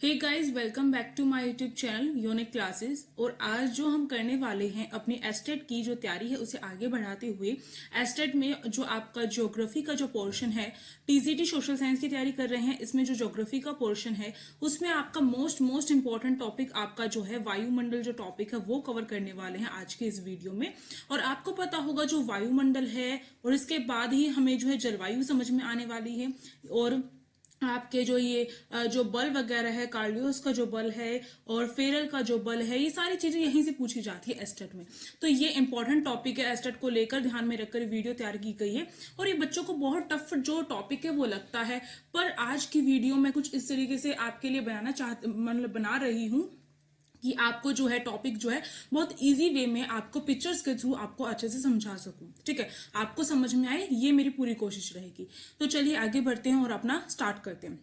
Hey guys, welcome back to my YouTube channel unique classes. और आज जो हम करने वाले हैं अपनी एस्टेट की जो तैयारी है उसे आगे बढ़ाते हुए एस्टेट में जो आपका ज्योग्राफी का जो पोर्शन है, टीजीटी सोशल साइंस की तैयारी कर रहे हैं, इसमें जो ज्योग्राफी का पोर्शन है उसमें आपका मोस्ट इंपॉर्टेंट टॉपिक आपका जो है वायुमंडल जो टॉपिक है वो कवर करने वाले हैं आज के इस वीडियो में। और आपको पता होगा जो वायुमंडल है और इसके बाद ही हमें जो है जलवायु समझ में आने वाली है। और आपके जो ये जो बल वगैरह है, कार्लियोस का जो बल है और फेरल का जो बल है, ये सारी चीजें यहीं से पूछी जाती है एस्टेट में। तो ये इंपॉर्टेंट टॉपिक है, एस्टेट को लेकर ध्यान में रखकर वीडियो तैयार की गई है। और ये बच्चों को बहुत टफ जो टॉपिक है वो लगता है, पर आज की वीडियो में कुछ इस तरीके से आपके लिए बना रही हूँ कि आपको जो है टॉपिक जो है बहुत इजी वे में आपको पिक्चर्स के थ्रू आपको अच्छे से समझा सकूं। ठीक है, आपको समझ में आए, ये मेरी पूरी कोशिश रहेगी। तो चलिए आगे बढ़ते हैं और अपना स्टार्ट करते हैं।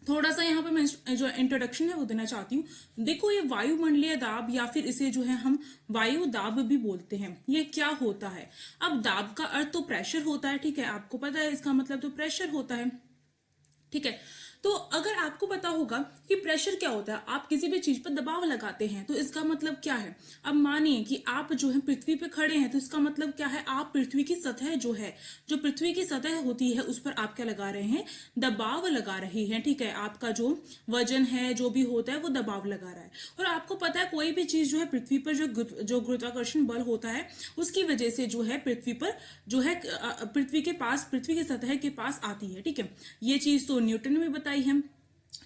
थोड़ा सा यहाँ पे मैं जो इंट्रोडक्शन है वो देना चाहती हूँ। देखो, ये वायुमंडलीय दाब या फिर इसे जो है हम वायु दाब भी बोलते हैं, ये क्या होता है। अब दाब का अर्थ तो प्रेशर होता है, ठीक है, आपको पता है इसका मतलब तो प्रेशर होता है। ठीक है, तो अगर आपको पता होगा कि प्रेशर क्या होता है, आप किसी भी चीज पर दबाव लगाते हैं तो इसका मतलब क्या है। अब मानिए कि आप जो है पृथ्वी पे खड़े हैं तो इसका मतलब क्या है, आप पृथ्वी की सतह जो पृथ्वी की सतह होती है उस पर आप क्या लगा रहे हैं, दबाव लगा रहे हैं। ठीक है, आपका जो वजन है जो भी होता है वो दबाव लगा रहा है। और आपको पता है कोई भी चीज जो है पृथ्वी पर जो गुरुत्वाकर्षण बल होता है उसकी वजह से जो है पृथ्वी पर जो है पृथ्वी की सतह के पास आती है। ठीक है, ये चीज तो न्यूटन ने बताई है।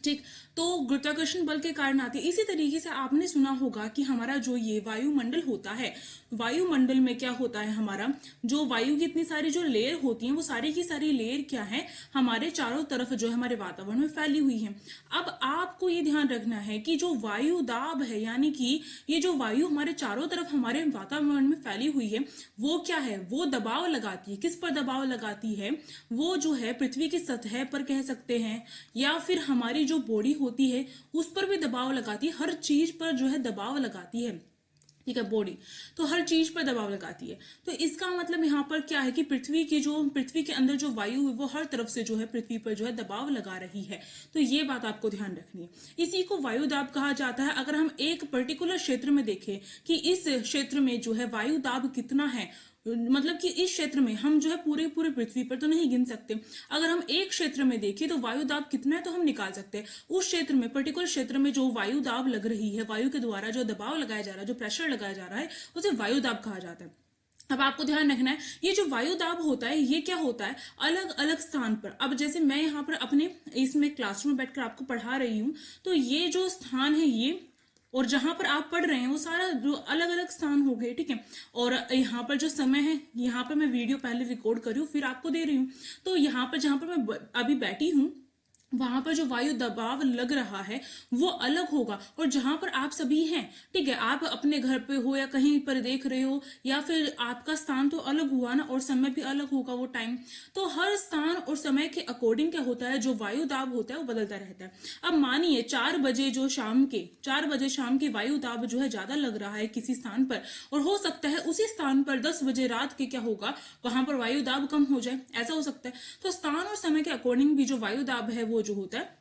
ठीक, तो गुरुत्वाकर्षण बल के कारण आती है। इसी तरीके से आपने सुना होगा कि हमारा जो ये वायुमंडल होता है, वायुमंडल में क्या होता है, हमारा जो वायु की इतनी सारी जो लेयर होती हैं वो सारी की सारी लेयर क्या है, हमारे चारों तरफ जो है हमारे वातावरण में फैली हुई है। अब आपको ये ध्यान रखना है कि जो वायु दाब है, यानी कि ये जो वायु हमारे चारों तरफ हमारे वातावरण में फैली हुई है वो क्या है, वो दबाव लगाती है। किस पर दबाव लगाती है, वो जो है पृथ्वी की सतह पर कह सकते हैं, या फिर हमारी जो बॉडी होती है उस पर भी दबाव लगाती है। हर चीज पर जो है दबाव लगाती है। ठीक है, बॉडी तो हर चीज पर दबाव लगाती है। तो इसका मतलब यहाँ पर क्या है कि पृथ्वी के अंदर जो वायु है वो हर तरफ से जो है पृथ्वी पर जो है दबाव लगा रही है। तो ये बात आपको ध्यान रखनी है, इसी को वायु दाब कहा जाता है। अगर हम एक पर्टिकुलर क्षेत्र में देखें कि इस क्षेत्र में जो है वायु दाब कितना है, मतलब कि इस क्षेत्र में हम जो है पूरे पृथ्वी पर तो नहीं गिन सकते। अगर हम एक क्षेत्र में देखें तो वायु दाब कितना है तो हम निकाल सकते हैं। उस क्षेत्र में, पर्टिकुलर क्षेत्र में जो वायु दाब लग रही है, वायु के द्वारा जो दबाव लगाया जा रहा है, जो प्रेशर लगाया जा रहा है, उसे वायु दाब कहा जाता है। अब आपको ध्यान रखना है, ये जो वायु दाब होता है ये क्या होता है, अलग अलग स्थान पर। अब जैसे मैं यहाँ पर अपने इसमें क्लासरूम में बैठकर आपको पढ़ा रही हूँ, तो ये जो स्थान है ये और जहां पर आप पढ़ रहे हैं वो सारा जो अलग अलग स्थान हो गए। ठीक है, और यहाँ पर जो समय है, यहाँ पर मैं वीडियो पहले रिकॉर्ड कर रही हूँ फिर आपको दे रही हूँ। तो यहाँ पर जहां पर मैं अभी बैठी हूँ वहां पर जो वायु दबाव लग रहा है वो अलग होगा। और जहां पर आप सभी हैं, ठीक है, आप अपने घर पे हो या कहीं पर देख रहे हो, या फिर आपका स्थान तो अलग हुआ ना, और समय भी अलग होगा, वो टाइम। तो हर स्थान और समय के अकॉर्डिंग क्या होता है, जो वायु दाब होता है वो बदलता रहता है। अब मानिए 4 बजे शाम के वायु दाब जो है ज्यादा लग रहा है किसी स्थान पर, और हो सकता है उसी स्थान पर 10 बजे रात के क्या होगा, वहां पर वायु दाब कम हो जाए, ऐसा हो सकता है। तो स्थान और समय के अकॉर्डिंग भी जो वायु दाब है वो जो होता है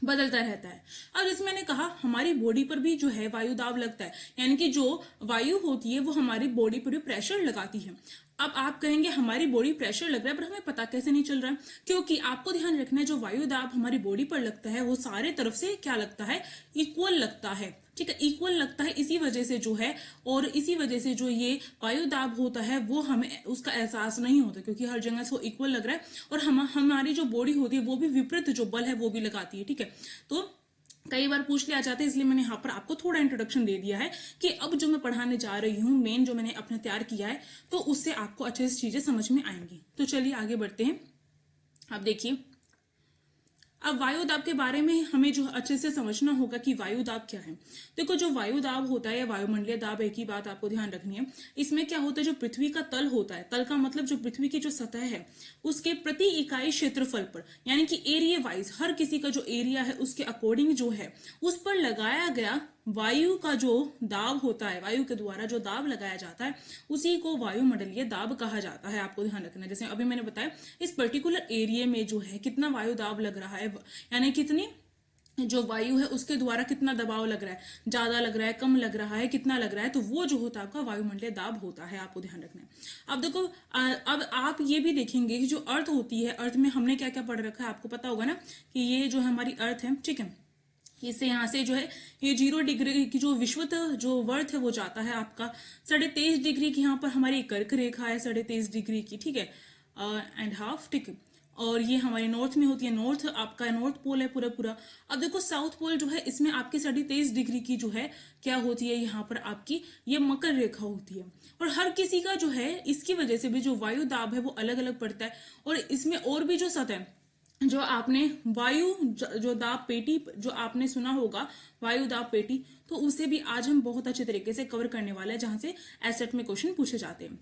बदलता रहता है। अब इसमें मैंने कहा हमारी बॉडी पर भी जो है वायु दाब लगता है, यानी कि जो वायु होती है वो हमारी बॉडी पर भी प्रेशर लगाती है। अब आप कहेंगे हमारी बॉडी प्रेशर लग रहा है पर हमें पता कैसे नहीं चल रहा है, क्योंकि आपको ध्यान रखना है जो वायु दाब हमारी बॉडी पर लगता है वो सारे तरफ से क्या लगता है, इक्वल लगता है। ठीक है, इक्वल लगता है, इसी वजह से जो है, और इसी वजह से जो ये वायु दाब होता है वो हमें उसका एहसास नहीं होता, क्योंकि हर जगह से वो इक्वल लग रहा है। और हमारी जो बॉडी होती है वो भी विपरीत जो बल है वो भी लगाती है। ठीक है, तो कई बार पूछ लिया जाता है, इसलिए मैंने यहाँ पर आपको थोड़ा इंट्रोडक्शन दे दिया है कि अब जो मैं पढ़ाने जा रही हूँ, मेन जो मैंने अपने तैयार किया है, तो उससे आपको अच्छे से चीजें समझ में आएंगी। तो चलिए आगे बढ़ते हैं। अब देखिए, अब वायु दाब के बारे में हमें जो अच्छे से समझना होगा कि वायु दाब क्या है। देखो, जो वायु दाब होता है या वायुमंडलीय दाब, एक ही बात आपको ध्यान रखनी है। इसमें क्या होता है, जो पृथ्वी का तल होता है, तल का मतलब जो पृथ्वी की जो सतह है उसके प्रति इकाई क्षेत्रफल पर, यानी कि एरिया वाइज, हर किसी का जो एरिया है उसके अकॉर्डिंग जो है उस पर लगाया गया वायु का जो दाब होता है, वायु के द्वारा जो दाब लगाया जाता है उसी को वायुमंडलीय दाब कहा जाता है। आपको ध्यान रखना है, जैसे अभी मैंने बताया इस पर्टिकुलर एरिया में जो है कितना वायु दाब लग रहा है, यानी कितनी जो वायु है उसके द्वारा कितना दबाव लग रहा है, ज्यादा लग रहा है, कम लग रहा है, कितना लग रहा है, तो वो जो होता है आपका वायुमंडलीय दाब होता है, आपको ध्यान रखना है। अब देखो अब आप ये भी देखेंगे कि जो अर्थ होती है, अर्थ में हमने क्या क्या पढ़ रखा है, आपको पता होगा ना कि ये जो है हमारी अर्थ है, ठीक है। इससे यहाँ से जो है ये 0 डिग्री की जो विषुवत जो वर्थ है वो जाता है आपका 23.5 डिग्री की, यहाँ पर हमारी कर्क रेखा है 23.5 डिग्री की, ठीक है, एंड हाफ, ठीक है। और ये हमारे नॉर्थ में होती है, नॉर्थ आपका नॉर्थ पोल है पूरा पूरा। अब देखो साउथ पोल जो है इसमें आपकी 23.5 डिग्री की जो है क्या होती है, यहाँ पर आपकी ये मकर रेखा होती है। और हर किसी का जो है इसकी वजह से भी जो वायु दाब है वो अलग अलग पड़ता है। और इसमें और भी जो सतह जो आपने वायु जो दाब पेटी जो आपने सुना होगा, वायु दाब पेटी, तो उसे भी आज हम बहुत अच्छे तरीके से कवर करने वाले हैं, जहां से एसेट में क्वेश्चन पूछे जाते हैं।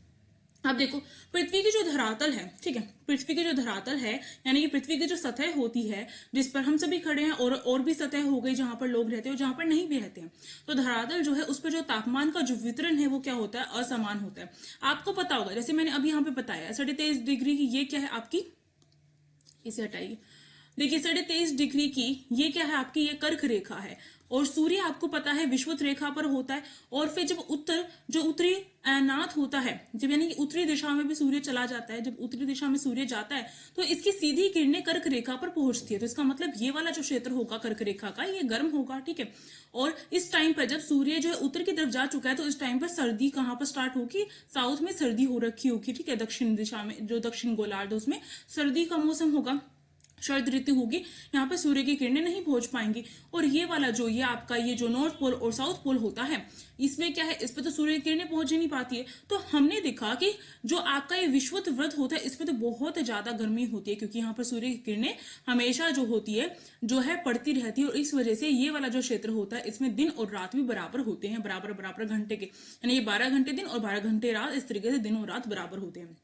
अब देखो पृथ्वी की जो धरातल है, ठीक है, पृथ्वी की जो धरातल है यानी कि पृथ्वी की जो सतह होती है जिस पर हम सभी खड़े हैं, और भी सतह हो गई जहां पर लोग रहते हैं और जहां पर नहीं भी रहते हैं, तो धरातल जो है उस पर जो तापमान का जो वितरण है वो क्या होता है, असमान होता है। आपको पता होगा, जैसे मैंने अभी यहाँ पे बताया 23.5 डिग्री की ये क्या है आपकी, इसे हटाइए, देखिए 23.5 डिग्री की ये क्या है आपकी, ये कर्क रेखा है। और सूर्य आपको पता है विषुवत रेखा पर होता है। और फिर जब उत्तरी नाथ होता है, जब यानी कि उत्तरी दिशा में भी सूर्य चला जाता है, जब उत्तरी दिशा में सूर्य जाता है तो इसकी सीधी किरणें कर्क रेखा पर पहुंचती है। तो इसका मतलब ये वाला जो क्षेत्र होगा कर्क रेखा का, ये गर्म होगा, ठीक है। और इस टाइम पर जब सूर्य जो है उत्तर की तरफ जा चुका है तो इस टाइम पर सर्दी कहाँ पर स्टार्ट होगी, साउथ में सर्दी हो रखी होगी, ठीक है। दक्षिण दिशा में जो दक्षिण गोलार्ध उसमें सर्दी का मौसम होगा, शरद ऋतु होगी, यहाँ पे सूर्य की किरणें नहीं पहुंच पाएंगी। और ये वाला जो ये आपका ये जो नॉर्थ पोल और साउथ पोल होता है, इसमें क्या है, इस पे तो सूर्य की किरणें पहुंच ही नहीं पाती है। तो हमने देखा कि जो आपका ये विषुवत व्रत होता है इसमें तो बहुत ज्यादा गर्मी होती है, क्योंकि यहाँ पर सूर्य की किरणें हमेशा जो होती है जो है पड़ती रहती है। और इस वजह से ये वाला जो क्षेत्र होता है इसमें दिन और रात भी बराबर होते हैं, बराबर बराबर घंटे के, यानी ये 12 घंटे दिन और 12 घंटे रात, इस तरीके से दिन और रात बराबर होते हैं,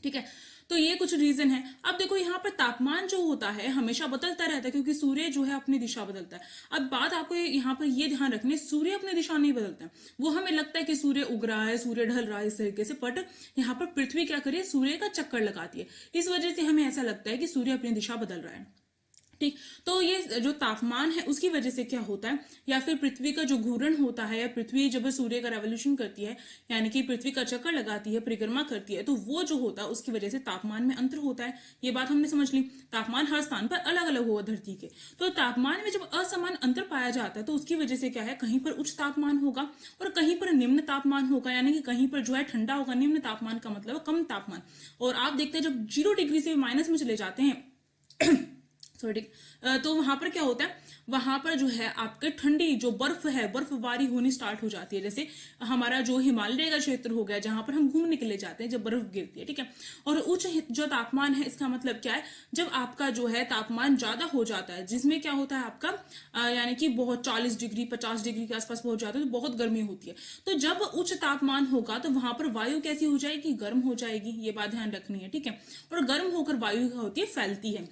ठीक है। तो ये कुछ रीजन है। अब देखो यहाँ पर तापमान जो होता है हमेशा बदलता रहता है, क्योंकि सूर्य जो है अपनी दिशा बदलता है। अब बात आपको यहाँ पर ये ध्यान रखनी, सूर्य अपनी दिशा नहीं बदलता है। वो हमें लगता है कि सूर्य उग रहा है, सूर्य ढल रहा है इस तरीके से, बट यहाँ पर पृथ्वी क्या करिए, सूर्य का चक्कर लगाती है। इस वजह से हमें ऐसा लगता है कि सूर्य अपनी दिशा बदल रहा है, ठीक। तो ये जो तापमान है उसकी वजह से क्या होता है, या फिर पृथ्वी का जो घूर्णन होता है, या पृथ्वी जब सूर्य का रेवोल्यूशन करती है यानी कि पृथ्वी का चक्कर लगाती है, परिक्रमा करती है, तो वो जो होता है उसकी वजह से तापमान में अंतर होता है। ये बात हमने समझ ली। तापमान हर स्थान पर अलग अलग होगा धरती के, तो तापमान में जब असमान अंतर पाया जाता है तो उसकी वजह से क्या है, कहीं पर उच्च तापमान होगा और कहीं पर निम्न तापमान होगा, यानी कि कहीं पर जो है ठंडा होगा, निम्न तापमान का मतलब कम तापमान। और आप देखते हैं जब 0 डिग्री से माइनस में चले जाते हैं सॉरी, तो वहां पर क्या होता है, वहां पर जो है आपके ठंडी जो बर्फ है, बर्फबारी होनी स्टार्ट हो जाती है। जैसे हमारा जो हिमालय का क्षेत्र हो गया जहां पर हम घूमने के लिए जाते हैं, जब बर्फ गिरती है, ठीक है। और उच्च जो तापमान है इसका मतलब क्या है, जब आपका जो है तापमान ज्यादा हो जाता है, जिसमें क्या होता है आपका यानी कि बहुत 40 डिग्री 50 डिग्री के आसपास पहुंच जाता है, तो बहुत गर्मी होती है। तो जब उच्च तापमान होगा तो वहां पर वायु कैसी हो जाएगी, गर्म हो जाएगी। ये बात ध्यान रखनी है, ठीक है। और गर्म होकर वायु क्या होती है, फैलती है।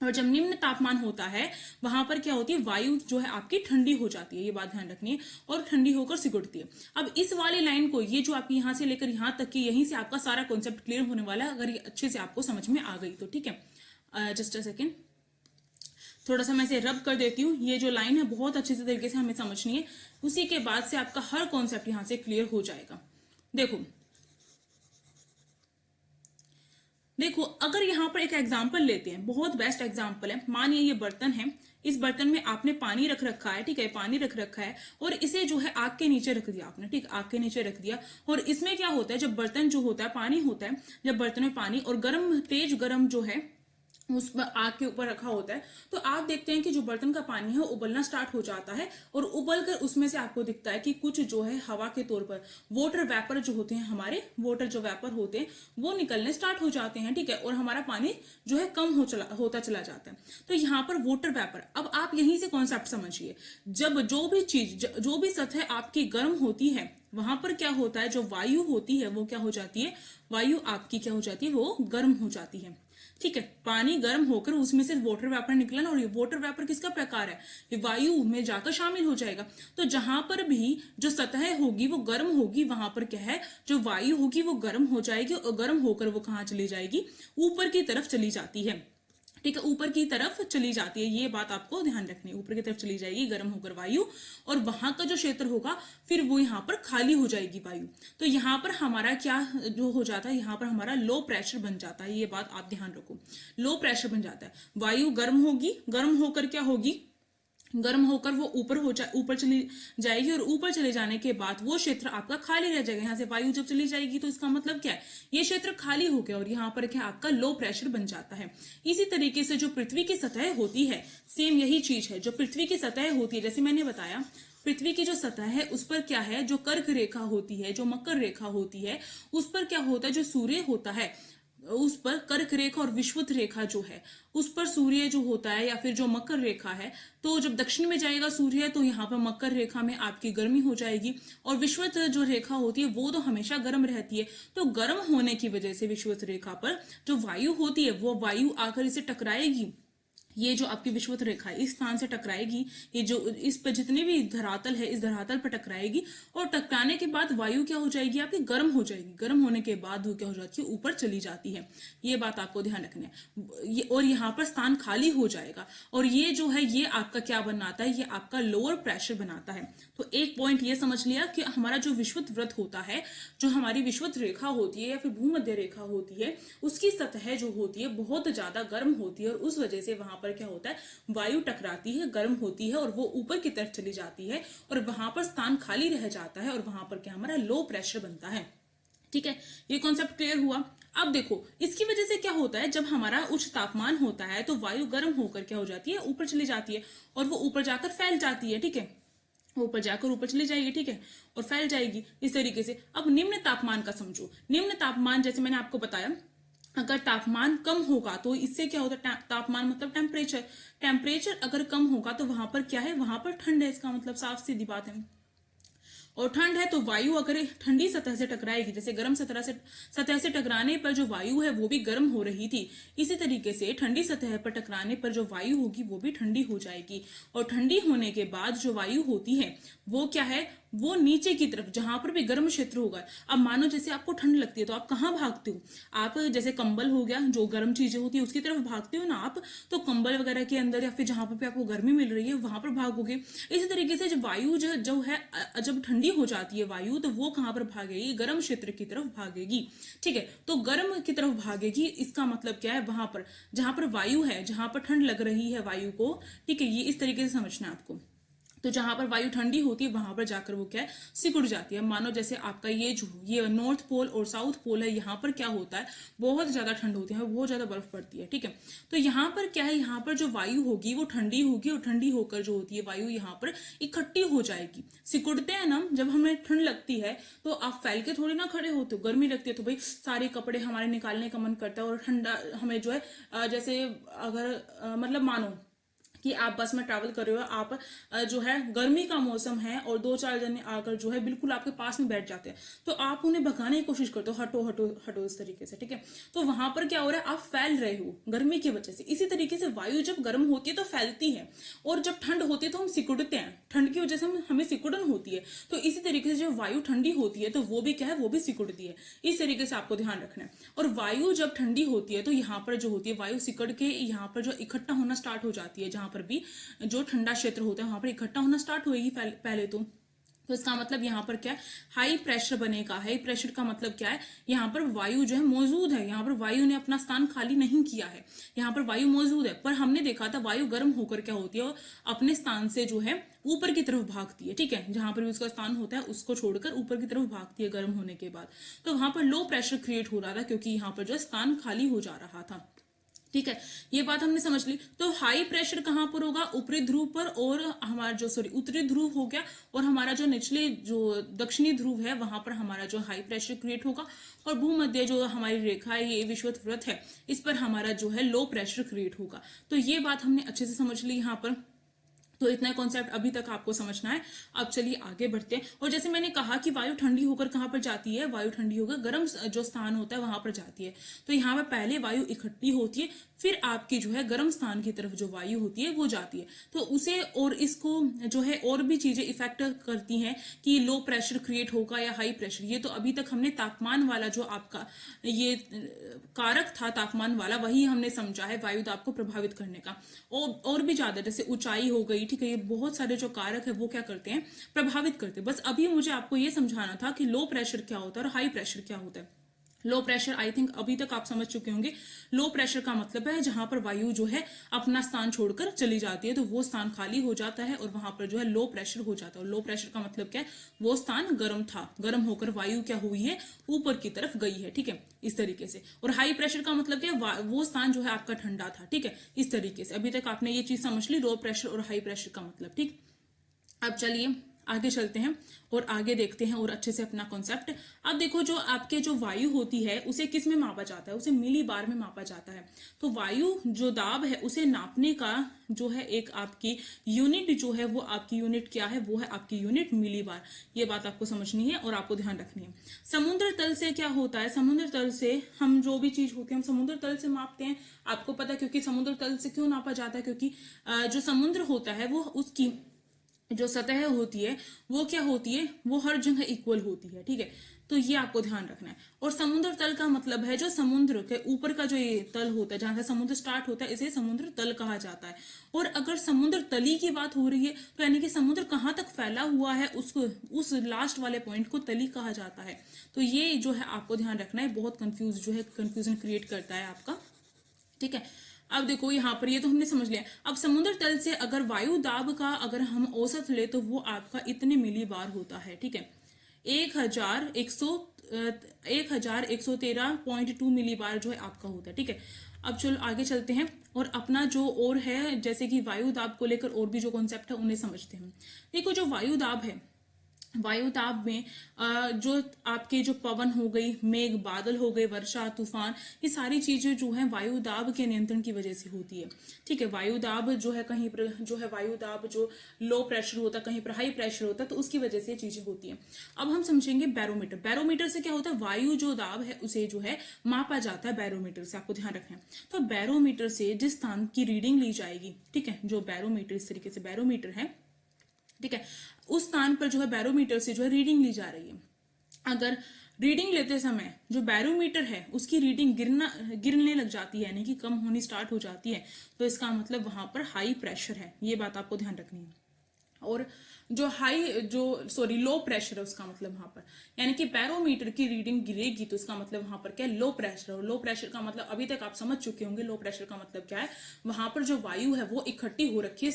और जब निम्न तापमान होता है वहां पर क्या होती है, वायु जो है आपकी ठंडी हो जाती है। ये बात ध्यान रखनी है, और ठंडी होकर सिकुड़ती है। अब इस वाली लाइन को, ये जो आपकी यहां से लेकर यहां तक की, यहीं से आपका सारा कॉन्सेप्ट क्लियर होने वाला है, अगर ये अच्छे से आपको समझ में आ गई तो, ठीक है। जस्ट अ सेकेंड, थोड़ा सा मैं इसे रब कर देती हूँ। ये जो लाइन है बहुत अच्छे से तरीके से हमें समझनी है, उसी के बाद से आपका हर कॉन्सेप्ट यहां से क्लियर हो जाएगा। देखो अगर यहाँ पर एक एग्जाम्पल लेते हैं, बहुत बेस्ट एग्जाम्पल है। मानिए ये बर्तन है, इस बर्तन में आपने पानी रख रखा है, ठीक है, पानी रख रखा है, और इसे जो है आग के नीचे रख दिया आपने, ठीक, आग के नीचे रख दिया। और इसमें क्या होता है, जब बर्तन जो होता है, पानी होता है, जब बर्तन में पानी और गर्म तेज गर्म जो है उस आग के ऊपर रखा होता है, तो आप देखते हैं कि जो बर्तन का पानी है उबलना स्टार्ट हो जाता है। और उबल कर उसमें से आपको दिखता है कि कुछ जो है हवा के तौर पर वाटर वेपर जो होते हैं, हमारे वाटर जो वेपर होते हैं वो निकलने स्टार्ट हो जाते हैं, ठीक है। और हमारा पानी जो है कम होता चला जाता है। तो यहाँ पर वाटर वेपर, अब आप यहीं से कॉन्सेप्ट समझिए, जब जो भी चीज, जो भी सतह आपकी गर्म होती है, वहां पर क्या होता है, जो वायु होती है वो क्या हो जाती है, वायु आपकी क्या हो जाती है, वो गर्म हो जाती है, ठीक है। पानी गर्म होकर उसमें से वाटर वेपर निकला ना, और ये वाटर वेपर किसका प्रकार है, ये वायु में जाकर शामिल हो जाएगा। तो जहां पर भी जो सतह होगी वो गर्म होगी, वहां पर क्या है, जो वायु होगी वो गर्म हो जाएगी, और गर्म होकर वो कहाँ चली जाएगी, ऊपर की तरफ चली जाती है। ठीक है, ऊपर की तरफ चली जाती है, ये बात आपको ध्यान रखनी है, ऊपर की तरफ चली जाएगी गर्म होकर वायु, और वहां का जो क्षेत्र होगा फिर वो यहाँ पर खाली हो जाएगी वायु। तो यहाँ पर हमारा क्या जो हो जाता है, यहाँ पर हमारा लो प्रेशर बन जाता है, ये बात आप ध्यान रखो, लो प्रेशर बन जाता है। वायु गर्म होगी, गर्म होकर क्या होगी, गर्म होकर वो ऊपर चली जाएगी, और ऊपर चले जाने के बाद वो क्षेत्र आपका खाली रह जाएगा। यहाँ से वायु जब चली जाएगी तो इसका मतलब क्या है, ये क्षेत्र खाली हो गया, और यहाँ पर क्या आपका लो प्रेशर बन जाता है। इसी तरीके से जो पृथ्वी की सतह होती है, सेम यही चीज है, जो पृथ्वी की सतह होती है, जैसे मैंने बताया पृथ्वी की जो सतह है उस पर क्या है, जो कर्क रेखा होती है, जो मकर रेखा होती है, उस पर क्या होता है, जो सूर्य होता है उस पर कर्क रेखा और विषुवत रेखा जो है उस पर सूर्य जो होता है, या फिर जो मकर रेखा है, तो जब दक्षिण में जाएगा सूर्य तो यहाँ पर मकर रेखा में आपकी गर्मी हो जाएगी, और विषुवत जो रेखा होती है वो तो हमेशा गर्म रहती है। तो गर्म होने की वजह से विषुवत रेखा पर जो वायु होती है वो वायु आकर इसे टकराएगी, ये जो आपकी विषुवत रेखा है इस स्थान से टकराएगी, ये जो इस पर जितने भी धरातल है इस धरातल पर टकराएगी, और टकराने के बाद वायु क्या हो जाएगी आपकी, गर्म हो जाएगी। गर्म होने के बाद वो क्या हो जाती है, ऊपर चली जाती है, ये बात आपको ध्यान रखना है। और यहाँ पर स्थान खाली हो जाएगा, और ये जो है ये आपका क्या बनाता है, ये आपका लोअर प्रेशर बनाता है। तो एक पॉइंट ये समझ लिया कि हमारा जो विषुवत व्रत होता है, जो हमारी विषुवत रेखा होती है या फिर भूमध्य रेखा होती है, उसकी सतह जो होती है बहुत ज्यादा गर्म होती है, और उस वजह से वहां पर क्या होता है, वायु टकराती है, गर्म होती है, और वो ऊपर की तरफ चली जाती है, और वहां पर स्थान खाली रह जाता है, और वहां पर क्या हमारा लो प्रेशर बनता है। ठीक है, ये कॉन्सेप्ट क्लियर हुआ। अब देखो इसकी वजह से क्या होता है, जब हमारा उच्च तापमान होता है तो वायु गर्म होकर क्या हो जाती है, ऊपर चली जाती है, और वो ऊपर जाकर फैल जाती है। ठीक है, ऊपर जाकर ऊपर चली जाएगी, ठीक है, और फैल जाएगी इस तरीके से। अब निम्न तापमान का समझो, निम्न तापमान जैसे मैंने आपको बताया, अगर तापमान कम होगा तो इससे क्या होता है, तापमान मतलब टेम्परेचर, टेम्परेचर अगर कम होगा तो वहां पर क्या है, वहां पर ठंड है, इसका मतलब साफ सीधी बात है। और ठंड है तो वायु अगर ठंडी सतह से टकराएगी, जैसे गर्म सतह से टकराने पर जो वायु है वो भी गर्म हो रही थी, इसी तरीके से ठंडी सतह पर टकराने पर जो वायु होगी वो भी ठंडी हो जाएगी, और ठंडी होने के बाद जो वायु होती है वो क्या है, वो नीचे की तरफ जहां पर भी गर्म क्षेत्र होगा। अब मानो जैसे आपको ठंड लगती है तो आप कहाँ भागते हो, आप जैसे कंबल हो गया, जो गर्म चीजें होती है उसकी तरफ भागते हो ना आप, तो कंबल वगैरह के अंदर या फिर जहां पर भी आपको गर्मी मिल रही है वहां पर भागोगे। इसी तरीके से जब वायु जो है जब ठंडी हो जाती है वायु, तो वो कहां पर भागेगी, गर्म क्षेत्र की तरफ भागेगी। ठीक है, तो गर्म की तरफ भागेगी, इसका मतलब क्या है, वहां पर जहां पर वायु है, जहां पर ठंड लग रही है वायु को, ठीक है, ये इस तरीके से समझना है आपको। तो जहां पर वायु ठंडी होती है वहां पर जाकर वो क्या है, सिकुड़ जाती है। मानो जैसे आपका ये नॉर्थ पोल और साउथ पोल है, यहाँ पर क्या होता है, बहुत ज्यादा ठंड होती है, बहुत ज्यादा बर्फ पड़ती है। ठीक है, तो यहाँ पर क्या है, यहाँ पर जो वायु होगी वो ठंडी होगी, और ठंडी होकर जो होती है वायु यहाँ पर इकट्ठी हो जाएगी। सिकुड़ते हैं ना, जब हमें ठंड लगती है तो आप फैल के थोड़ी ना खड़े होते हो, गर्मी लगती है तो भाई सारे कपड़े हमारे निकालने का मन करता है, और ठंडा हमें जो है जैसे अगर मतलब मानो कि आप बस में ट्रैवल कर रहे हो, आप जो है गर्मी का मौसम है और दो चार जने आकर जो है बिल्कुल आपके पास में बैठ जाते हैं, तो आप उन्हें भगाने की कोशिश करते हो, हटो हटो हटो इस तरीके से। ठीक है, तो वहां पर क्या हो रहा है, आप फैल रहे हो गर्मी की वजह से। इसी तरीके से वायु जब गर्म होती है तो फैलती है, और जब ठंड होती है तो हम सिकुड़ते हैं, ठंड की वजह से हमें सिकुड़न होती है। तो इसी तरीके से जब वायु ठंडी होती है तो वो भी क्या है, वो भी सिकुड़ती है। इस तरीके से आपको ध्यान रखना है। और वायु जब ठंडी होती है तो यहाँ पर जो होती है वायु सिकड़ के यहाँ पर जो इकट्ठा होना स्टार्ट हो जाती है, जहां पर भी जो ठंडा क्षेत्र होता है वहां पर इकट्ठा होना स्टार्ट होगी पहले तो इसका मतलब यहाँ पर क्या है, हाई प्रेशर बनेगा। हाई प्रेशर का मतलब क्या है, यहाँ पर वायु जो है मौजूद है, यहाँ पर वायु ने अपना स्थान खाली नहीं किया है, यहाँ पर वायु मौजूद है। पर हमने देखा था वायु गर्म होकर क्या होती है, और अपने स्थान से जो है ऊपर की तरफ भागती है। ठीक है, जहां पर भी उसका स्थान होता है उसको छोड़कर ऊपर की तरफ भागती है गर्म होने के बाद। तो वहां पर लो प्रेशर क्रिएट हो रहा था, क्योंकि यहाँ पर जो स्थान खाली हो जा रहा था। ठीक है, ये बात हमने समझ ली। तो हाई प्रेशर कहां पर होगा, ऊपरी ध्रुव पर, और हमारा जो उत्तरी ध्रुव हो गया, और हमारा जो निचले जो दक्षिणी ध्रुव है वहां पर हमारा जो हाई प्रेशर क्रिएट होगा, और भूमध्य जो हमारी रेखा है, ये विषुवत व्रत है, इस पर हमारा जो है लो प्रेशर क्रिएट होगा। तो ये बात हमने अच्छे से समझ ली यहाँ पर। तो इतना कॉन्सेप्ट अभी तक आपको समझना है। अब चलिए आगे बढ़ते हैं। और जैसे मैंने कहा कि वायु ठंडी होकर कहां पर जाती है, वायु ठंडी होकर गर्म जो स्थान होता है वहां पर जाती है। तो यहाँ पर पहले वायु इकट्ठी होती है, फिर आपकी जो है गर्म स्थान की तरफ जो वायु होती है वो जाती है। तो उसे और इसको जो है और भी चीजें इफेक्ट करती हैं कि लो प्रेशर क्रिएट होगा या हाई प्रेशर। ये तो अभी तक हमने तापमान वाला जो आपका ये कारक था तापमान वाला, वही हमने समझा है वायु दाब को प्रभावित करने का। और भी ज्यादा जैसे ऊंचाई हो गई, ठीक है, ये बहुत सारे जो कारक है वो क्या करते हैं, प्रभावित करते हैं। बस अभी मुझे आपको ये समझाना था कि लो प्रेशर क्या होता है और हाई प्रेशर क्या होता है। लो प्रेशर आई थिंक अभी तक आप समझ चुके होंगे। लो प्रेशर का मतलब है जहां पर वायु जो है अपना स्थान छोड़कर चली जाती है, तो वो स्थान खाली हो जाता है और वहां पर जो है लो प्रेशर हो जाता है। और लो प्रेशर का मतलब क्या है, वो स्थान गर्म था, गर्म होकर वायु क्या हुई है, ऊपर की तरफ गई है, ठीक है, इस तरीके से। और हाई प्रेशर का मतलब क्या है, वो स्थान जो है आपका ठंडा था, ठीक है, इस तरीके से। अभी तक आपने ये चीज समझ ली, लो प्रेशर और हाई प्रेशर का मतलब, ठीक। अब चलिए आगे चलते हैं और आगे देखते हैं और अच्छे से अपना कॉन्सेप्ट। अब देखो, जो आपके जो वायु होती है उसे किस में मापा जाता है, उसे मिली बार में मापा जाता है। तो वायु जो दाब है उसे नापने का जो है एक आपकी यूनिट जो है, वो आपकी यूनिट क्या है, वो है आपकी यूनिट मिली बार। ये बात आपको समझनी है और आपको ध्यान रखनी है। समुद्र तल से क्या होता है, समुद्र तल से हम जो भी चीज होती है हम समुद्र तल से मापते हैं। आपको पता है, क्योंकि समुद्र तल से क्यों नापा जाता है, क्योंकि जो समुद्र होता है वो उसकी जो सतह होती है वो क्या होती है, वो हर जगह इक्वल होती है, ठीक है। तो ये आपको ध्यान रखना है। और समुद्र तल का मतलब है जो समुद्र के ऊपर का जो ये तल होता है, जहां से समुद्र स्टार्ट होता है, इसे समुद्र तल कहा जाता है। और अगर समुद्र तली की बात हो रही है तो यानी कि समुद्र कहाँ तक फैला हुआ है, उसको उस लास्ट वाले पॉइंट को तली कहा जाता है। तो ये जो है आपको ध्यान रखना है, बहुत कंफ्यूजन क्रिएट करता है आपका, ठीक है। अब देखो यहाँ पर ये तो हमने समझ लिया। अब समुद्र तल से अगर वायु दाब का अगर हम औसत ले तो वो आपका इतने मिली बार होता है, ठीक है, 1113.2 मिली बार जो है आपका होता है, ठीक है। अब चलो आगे चलते हैं और अपना जो और है, जैसे कि वायु दाब को लेकर और भी जो कॉन्सेप्ट है उन्हें समझते हैं। देखो, जो वायु दाब है, वायु दाब में जो आपके जो पवन हो गई, मेघ बादल हो गए, वर्षा तूफान, ये सारी चीजें जो है वायु दाब के नियंत्रण की वजह से होती है, ठीक है। वायु दाब जो है कहीं पर जो है वायु दाब जो लो प्रेशर होता है, कहीं पर हाई प्रेशर होता है, तो उसकी वजह से ये चीजें होती हैं। अब हम समझेंगे बैरोमीटर। बैरोमीटर से क्या होता है, वायु जो दाब है उसे जो है मापा जाता है बैरोमीटर से, आपको ध्यान रखना है। तो बैरोमीटर से जिस स्थान की रीडिंग ली जाएगी, ठीक है, जो बैरोमीटर इस तरीके से बैरोमीटर है, ठीक है, उस स्थान पर जो है बैरोमीटर से जो है रीडिंग ली जा रही है। अगर रीडिंग लेते समय जो बैरोमीटर है उसकी रीडिंग गिरने लग जाती है, यानी कि कम होनी स्टार्ट हो जाती है, तो इसका मतलब वहां पर हाई प्रेशर है। ये बात आपको ध्यान रखनी है। और जो लो प्रेशर है उसका मतलब वहां पर, यानी कि बैरोमीटर की रीडिंग गिरेगी तो इसका मतलब वहां पर क्या है, लो प्रेशर। और लो प्रेशर का मतलब अभी तक आप समझ चुके होंगे, लो प्रेशर का मतलब क्या है, वहां पर जो वायु है वो इकट्ठी हो रखी है,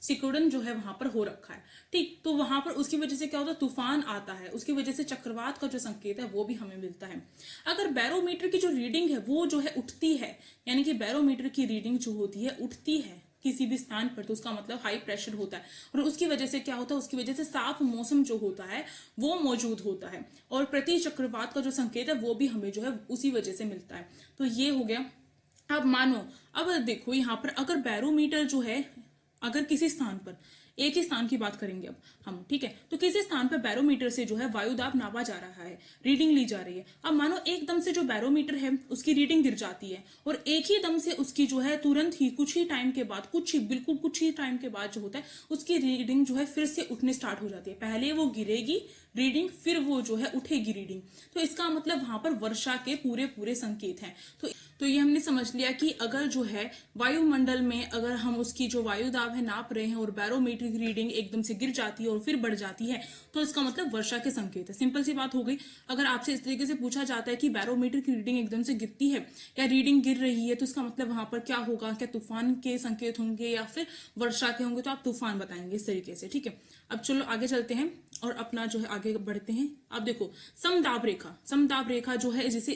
सिकुड़न जो है वहां पर हो रखा है, ठीक। तो वहां पर उसकी वजह से क्या होता है, तूफान आता है, उसकी वजह से चक्रवात का जो संकेत है वो भी हमें मिलता है। अगर बैरोमीटर की जो रीडिंग है वो जो है उठती है, यानी कि बैरोमीटर की रीडिंग जो होती है उठती है किसी भी स्थान पर, तो उसका मतलब हाई प्रेशर होता है। और उसकी वजह से क्या होता है, उसकी वजह से साफ मौसम जो होता है वो मौजूद होता है, और प्रति चक्रवात का जो संकेत है वो भी हमें जो है उसी वजह से मिलता है। तो ये हो गया। अब मानो, अब देखो यहाँ पर अगर बैरोमीटर जो है, अगर किसी स्थान पर, एक ही स्थान की बात करेंगे अब हम, ठीक है, तो किसी स्थान पर बैरोमीटर से जो है वायु दाब नापा जा रहा है, रीडिंग ली जा रही है। अब मानो एकदम से जो बैरोमीटर है उसकी रीडिंग गिर जाती है, और एक ही दम से उसकी जो है तुरंत ही कुछ ही टाइम के बाद, बिल्कुल कुछ ही टाइम के बाद जो होता है उसकी रीडिंग जो है फिर से उठने स्टार्ट हो जाती है। पहले वो गिरेगी रीडिंग, फिर वो जो है उठेगी रीडिंग। तो इसका मतलब वहां पर वर्षा के पूरे संकेत हैं। तो ये हमने समझ लिया कि अगर जो है वायुमंडल में अगर हम उसकी जो वायु दाब है नाप रहे हैं और बैरोमीटर की रीडिंग एकदम से गिर जाती है और फिर बढ़ जाती है, तो इसका मतलब वर्षा के संकेत है। सिंपल सी बात हो गई। अगर आपसे इस तरीके से पूछा जाता है कि बैरोमीटर की रीडिंग एकदम से गिरती है या रीडिंग गिर रही है, तो इसका मतलब वहां पर क्या होगा, क्या तूफान के संकेत होंगे या फिर वर्षा के होंगे, तो आप तूफान बताएंगे इस तरीके से, ठीक है। अब चलो आगे चलते हैं और अपना जो है आगे बढ़ते हैं। अब देखो, समदाब रेखा जो है, जिसे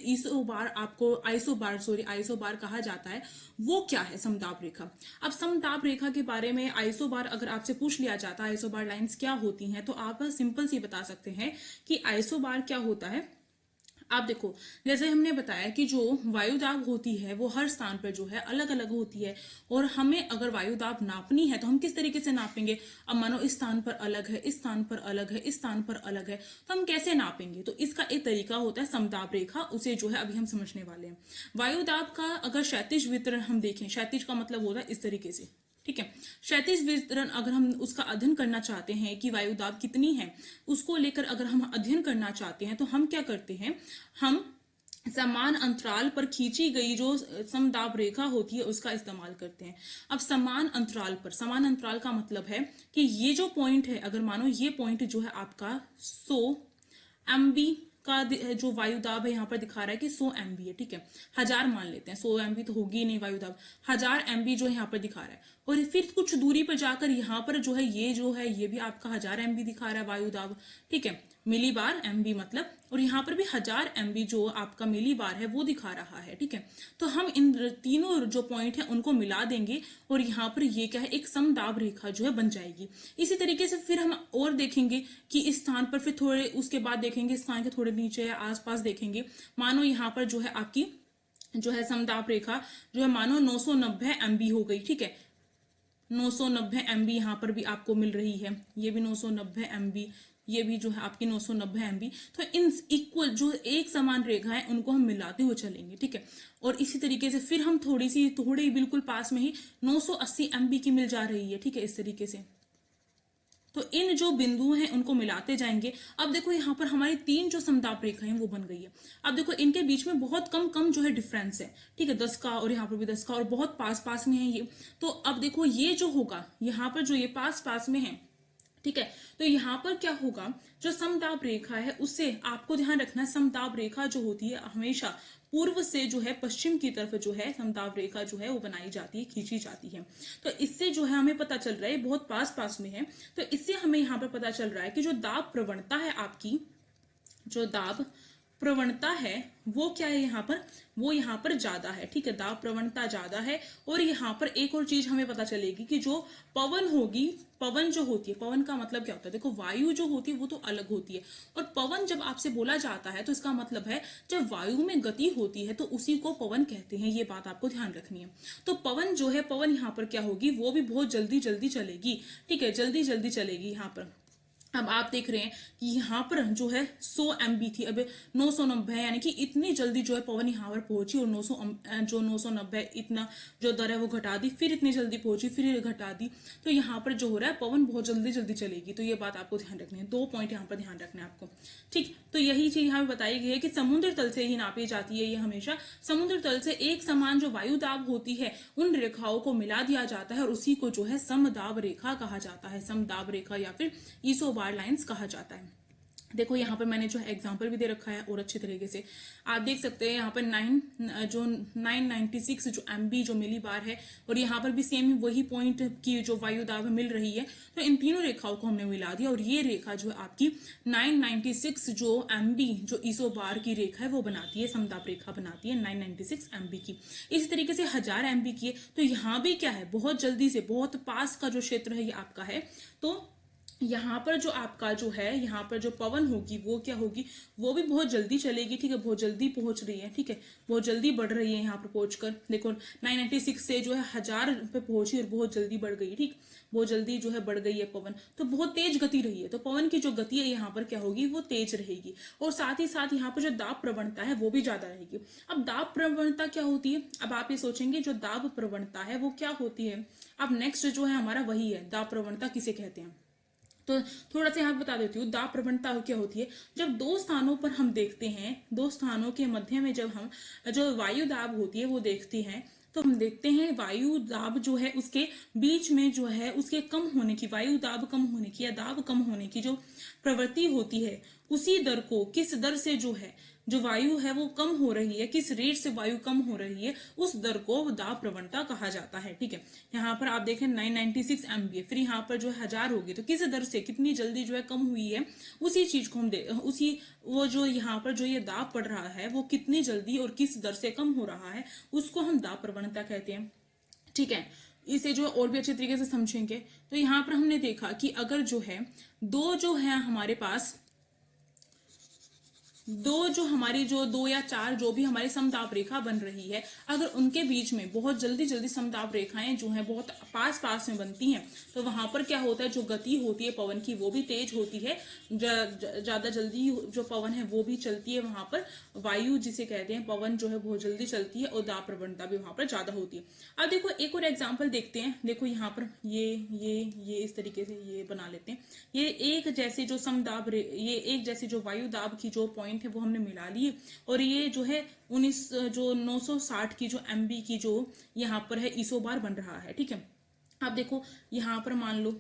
आइसोबार कहा जाता है, वो क्या है समदाब रेखा। अब समदाब रेखा के बारे में आइसोबार अगर आपसे पूछ लिया जाता है, आइसोबार लाइंस क्या होती हैं, तो आप सिंपल सी बता सकते हैं कि आइसोबार क्या होता है। आप देखो, जैसे हमने बताया कि जो वायु दाब होती है वो हर स्थान पर जो है अलग अलग होती है, और हमें अगर वायु दाब नापनी है तो हम किस तरीके से नापेंगे। अब मानो इस स्थान पर अलग है, इस स्थान पर अलग है, इस स्थान पर अलग है, तो हम कैसे नापेंगे। तो इसका एक तरीका होता है समदाब रेखा, उसे जो है अभी हम समझने वाले हैं। वायु दाब का अगर क्षैतिज वितरण हम देखें, क्षैतिज का मतलब होता है इस तरीके से, ठीक है। क्षैतिज वितरण अगर हम उसका अध्ययन करना चाहते हैं कि वायु दाब कितनी है, उसको लेकर अगर हम अध्ययन करना चाहते हैं तो हम क्या करते हैं, हम समान अंतराल पर खींची गई जो समदाब रेखा होती है उसका इस्तेमाल करते हैं। अब समान अंतराल पर, समान अंतराल का मतलब है कि ये जो पॉइंट है, अगर मानो ये पॉइंट जो है आपका 100 MB का जो वायु दाब है यहाँ पर दिखा रहा है कि 100 MB है, ठीक है। 1000 मान लेते हैं, 100 MB तो होगी ही नहीं वायु दाब, 1000 MB जो है यहाँ पर दिखा रहा है। और फिर कुछ दूरी पर जाकर यहाँ पर जो है ये भी आपका 1000 MB दिखा रहा है वायु दाब, ठीक है। मिली बार MB मतलब, और यहाँ पर भी 1000 MB जो आपका मिली बार है वो दिखा रहा है, ठीक है। तो हम इन तीनों जो पॉइंट है उनको मिला देंगे और यहाँ पर ये क्या है, एक समदाब रेखा जो है बन जाएगी। इसी तरीके से फिर हम और देखेंगे कि इस स्थान पर, फिर थोड़े उसके बाद देखेंगे स्थान के थोड़े नीचे या आसपास देखेंगे। मानो यहाँ पर जो है आपकी जो है समदाब रेखा जो है मानो 990 MB हो गई, ठीक है। 990 MB यहाँ पर भी आपको मिल रही है, ये भी 990 MB, ये भी जो है आपकी 990 MB। तो इन इक्वल जो एक समान रेखा है उनको हम मिलाते हुए चलेंगे, ठीक है। और इसी तरीके से फिर हम थोड़ी बिल्कुल पास में ही 980 MB की मिल जा रही है, ठीक है, इस तरीके से। तो इन जो बिंदु हैं उनको मिलाते जाएंगे। अब देखो यहाँ पर हमारी 3 जो समदाब रेखाएं वो बन गई है। अब देखो इनके बीच में बहुत कम जो है डिफरेंस है, ठीक है, 10 का, और यहाँ पर भी 10 का, और बहुत पास में है ये। तो अब देखो ये जो होगा यहाँ पर जो ये पास में है, ठीक है, तो यहाँ पर क्या होगा, जो समदाब रेखा है उससे आपको ध्यान रखना है, समदाब रेखा जो होती है हमेशा पूर्व से जो है पश्चिम की तरफ जो है समदाब रेखा जो है वो बनाई जाती है, खींची जाती है। तो इससे जो है हमें पता चल रहा है बहुत पास में है, तो इससे हमें यहाँ पर पता चल रहा है कि जो दाब प्रवणता है आपकी, जो दाब प्रवणता है वो क्या है यहाँ पर, वो यहाँ पर ज्यादा है, ठीक है, दाब प्रवणता ज्यादा है। और यहाँ पर एक और चीज हमें पता चलेगी कि जो पवन होगी, पवन जो होती है, पवन का मतलब क्या होता है, देखो वायु जो होती है वो तो अलग होती है, और पवन जब आपसे बोला जाता है तो इसका मतलब है जब वायु में गति होती है तो उसी को पवन कहते हैं, ये बात आपको ध्यान रखनी है। तो पवन जो है, पवन यहाँ पर क्या होगी, वो भी बहुत जल्दी चलेगी, ठीक है, जल्दी चलेगी यहाँ पर। अब आप देख रहे हैं कि यहाँ पर जो है 100 MB थी, अब 990 है, यानी कि इतनी जल्दी जो है पवन यहाँ पर पहुंची, और 990 इतना जो दर है वो घटा दी, फिर इतनी जल्दी पहुंची, फिर घटा दी। तो यहाँ पर जो हो रहा है पवन बहुत जल्दी चलेगी। तो ये बात आपको ध्यान रखनी है, 2 पॉइंट यहाँ पर ध्यान रखना है आपको, ठीक। तो यही चीज यहाँ बताई गई है कि समुद्र तल से ही नापी जाती है, ये हमेशा समुद्र तल से एक समान जो वायु दाब होती है उन रेखाओं को मिला दिया जाता है, और उसी को जो है समदाब रेखा कहा जाता है, समदाब रेखा या फिर इसोबार लाइंस कहा जाता है। देखो यहाँ पर मैंने जो है एग्जांपल भी दे रखा है और अच्छे तरीके से आप देख सकते हैं। यहाँ पर 996 जो MB जो मिली बार है, और यहाँ पर भी सेम वही पॉइंट की जो वायु दाब मिल रही है। तो इन तीनों रेखाओं को हमने मिला दिया, और ये रेखा जो है आपकी 996 जो MB जो इसोबार की रेखा है वो बनाती है, समदाब रेखा बनाती है 996 MB की। इसी तरीके से 1000 MB की है, तो यहाँ भी क्या है, बहुत जल्दी से, बहुत पास का जो क्षेत्र है ये आपका है। तो यहाँ पर जो आपका जो है, यहाँ पर जो पवन होगी वो क्या होगी, वो भी बहुत जल्दी चलेगी, ठीक है, बहुत जल्दी पहुंच रही है, ठीक है, बहुत जल्दी बढ़ रही है। यहाँ पर पहुंचकर देखो 996 से जो है 1000 पे पहुंची और बहुत जल्दी बढ़ गई, ठीक, बहुत जल्दी जो है बढ़ गई है पवन, तो बहुत तेज गति रही है। तो पवन की जो गति है यहाँ पर क्या होगी, वो तेज रहेगी, और साथ ही साथ यहाँ पर जो दाब प्रवणता है वो भी ज्यादा रहेगी। अब दाब प्रवणता क्या होती है, अब आप ये सोचेंगे जो दाब प्रवणता है वो क्या होती है। अब नेक्स्ट जो है हमारा वही है, दाब प्रवणता किसे कहते हैं। तो थोड़ा सा यहाँ बता देती हूँ, दाब प्रवणता क्या होती है। जब 2 स्थानों पर हम देखते हैं, 2 स्थानों के मध्य में जब हम जो वायु दाब होती है वो देखते हैं, तो हम देखते हैं वायु दाब जो है उसके बीच में जो है उसके कम होने की, वायु दाब कम होने की या दाब कम होने की जो प्रवृत्ति होती है, उसी दर को, किस दर से जो है जो वायु है वो कम हो रही है, किस रेट से वायु कम हो रही है, उस दर को दाब प्रवणता कहा जाता है, ठीक है। यहाँ पर आप देखें 996 MB, फिर यहाँ पर जो है 1000 होगी, तो किस दर से कितनी जल्दी जो है कम हुई है, उसी चीज को हम उसी वो जो यहाँ पर जो ये दाब पड़ रहा है वो कितनी जल्दी और किस दर से कम हो रहा है, उसको हम दाब प्रवणता कहते हैं, ठीक है। इसे जो और भी अच्छे तरीके से समझेंगे। तो यहाँ पर हमने देखा कि अगर जो है 2 जो है हमारे पास दो जो हमारी जो दो या चार जो भी हमारी समताप रेखा बन रही है, अगर उनके बीच में बहुत जल्दी जल्दी समताप रेखाएं जो है बहुत पास पास में बनती हैं, तो वहां पर क्या होता है, जो गति होती है पवन की वो भी तेज होती है, ज्यादा जल्दी जो पवन है वो भी चलती है वहां पर, वायु जिसे कहते हैं पवन जो है बहुत जल्दी चलती है और दाब प्रवणता भी वहां पर ज्यादा होती है। अब देखो एक और एग्जाम्पल देखते हैं। देखो यहाँ पर ये इस तरीके से ये बना लेते हैं। ये एक जैसे जो समदाब ये एक जैसे जो वायु दाब की जो पॉइंट है वो हमने मिला लिए, और ये जो है 960 की जो एमबी की जो यहाँ पर है इसोबार बन रहा है। ठीक है, अब देखो यहाँ पर मान लो,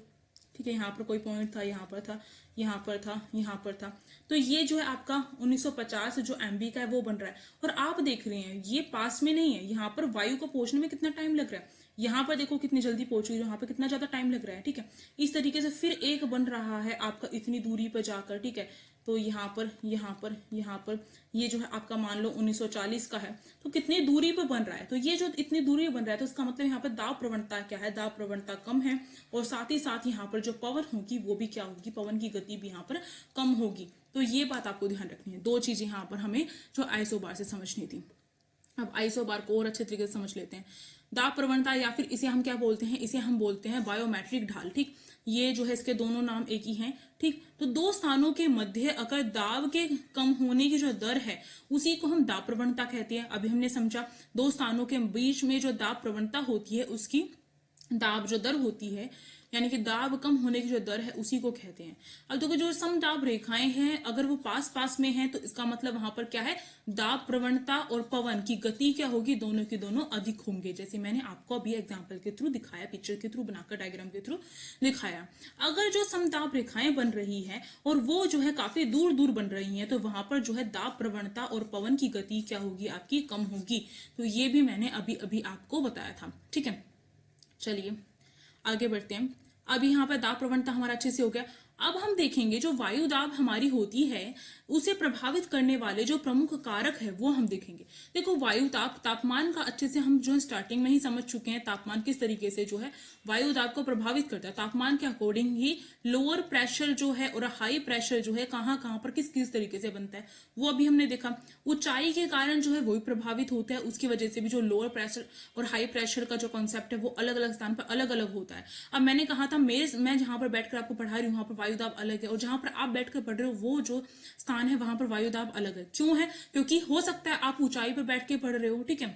ठीक है, यहाँ पर कोई पॉइंट था, यहाँ पर था, यहाँ पर था, यहाँ पर था, तो ये जो है आपका 1950 जो एमबी का है वो बन रहा है। और आप देख रहे हैं ये पास में नहीं है, यहाँ पर वायु को पहुंचने में कितना टाइम लग रहा है, यहाँ पर देखो कितनी जल्दी पहुंच गई, यहाँ पर कितना ज्यादा टाइम लग रहा है। ठीक है, इस तरीके से फिर एक बन रहा है आपका इतनी दूरी पर जाकर। ठीक है, तो यहाँ पर ये जो है आपका मान लो 1940 का है, तो कितनी दूरी पर बन रहा है, तो ये जो इतनी दूरी पर बन रहा है तो इसका मतलब यहाँ पर दाब प्रवणता क्या है, दाब प्रवणता कम है, और साथ ही साथ यहाँ पर जो पवन होगी वो भी क्या होगी, पवन की गति भी यहाँ पर कम होगी। तो ये बात आपको ध्यान रखनी है। दो चीजें यहाँ पर हमें जो आइसोबार से समझनी थी। अब आइसोबार को और अच्छे तरीके से समझ लेते हैं। दाब प्रवणता या फिर इसे हम क्या बोलते हैं, इसे हम बोलते हैं बायोमेट्रिक ढाल। ठीक, ये जो है इसके दोनों नाम एक ही हैं। ठीक, तो दो स्थानों के मध्य अगर दाब के कम होने की जो दर है उसी को हम दाब प्रवणता कहते हैं। अभी हमने समझा दो स्थानों के बीच में जो दाब प्रवणता होती है उसकी दाब जो दर होती है, यानी कि दाब कम होने की जो दर है उसी को कहते हैं। अब देखो जो समदाब रेखाएं हैं अगर वो पास पास में हैं तो इसका मतलब वहां पर क्या है, दाब प्रवणता और पवन की गति क्या होगी, दोनों की दोनों अधिक होंगे, जैसे मैंने आपको अभी एग्जांपल के थ्रू दिखाया, पिक्चर के थ्रू बनाकर डायग्राम के थ्रू दिखाया। अगर जो समदाब रेखाएं बन रही है और वो जो है काफी दूर दूर बन रही है तो वहां पर जो है दाब प्रवणता और पवन की गति क्या होगी, आपकी कम होगी। तो ये भी मैंने अभी अभी आपको बताया था। ठीक है, चलिए आगे बढ़ते हैं। अब यहाँ पर दाब प्रवणता हमारा अच्छे से हो गया। अब हम देखेंगे जो वायु दाब हमारी होती है उसे प्रभावित करने वाले जो प्रमुख कारक है वो हम देखेंगे। देखो वायु ताप, तापमान का अच्छे से हम जो है स्टार्टिंग में ही समझ चुके हैं, तापमान किस तरीके से जो है वायु दाब को प्रभावित करता है। तापमान के अकॉर्डिंग ही लोअर प्रेशर जो है और हाई प्रेशर जो है कहाँ कहाँ पर किस किस तरीके से बनता है वो अभी हमने देखा। ऊंचाई के कारण जो है वो भी प्रभावित होता है, उसकी वजह से भी जो लोअर प्रेशर और हाई प्रेशर का जो कॉन्सेप्ट है वो अलग अलग स्थान पर अलग अलग होता है। अब मैंने कहा था मैं जहां पर बैठकर आपको पढ़ा रही हूँ वहां पर वायु दाब अलग है, और जहां पर आप बैठकर पढ़ रहे हो वो जो स्थान है वहां पर वायु दाब अलग है। क्यों है, क्योंकि हो सकता है आप ऊंचाई पर बैठ के पढ़ रहे हो। ठीक है,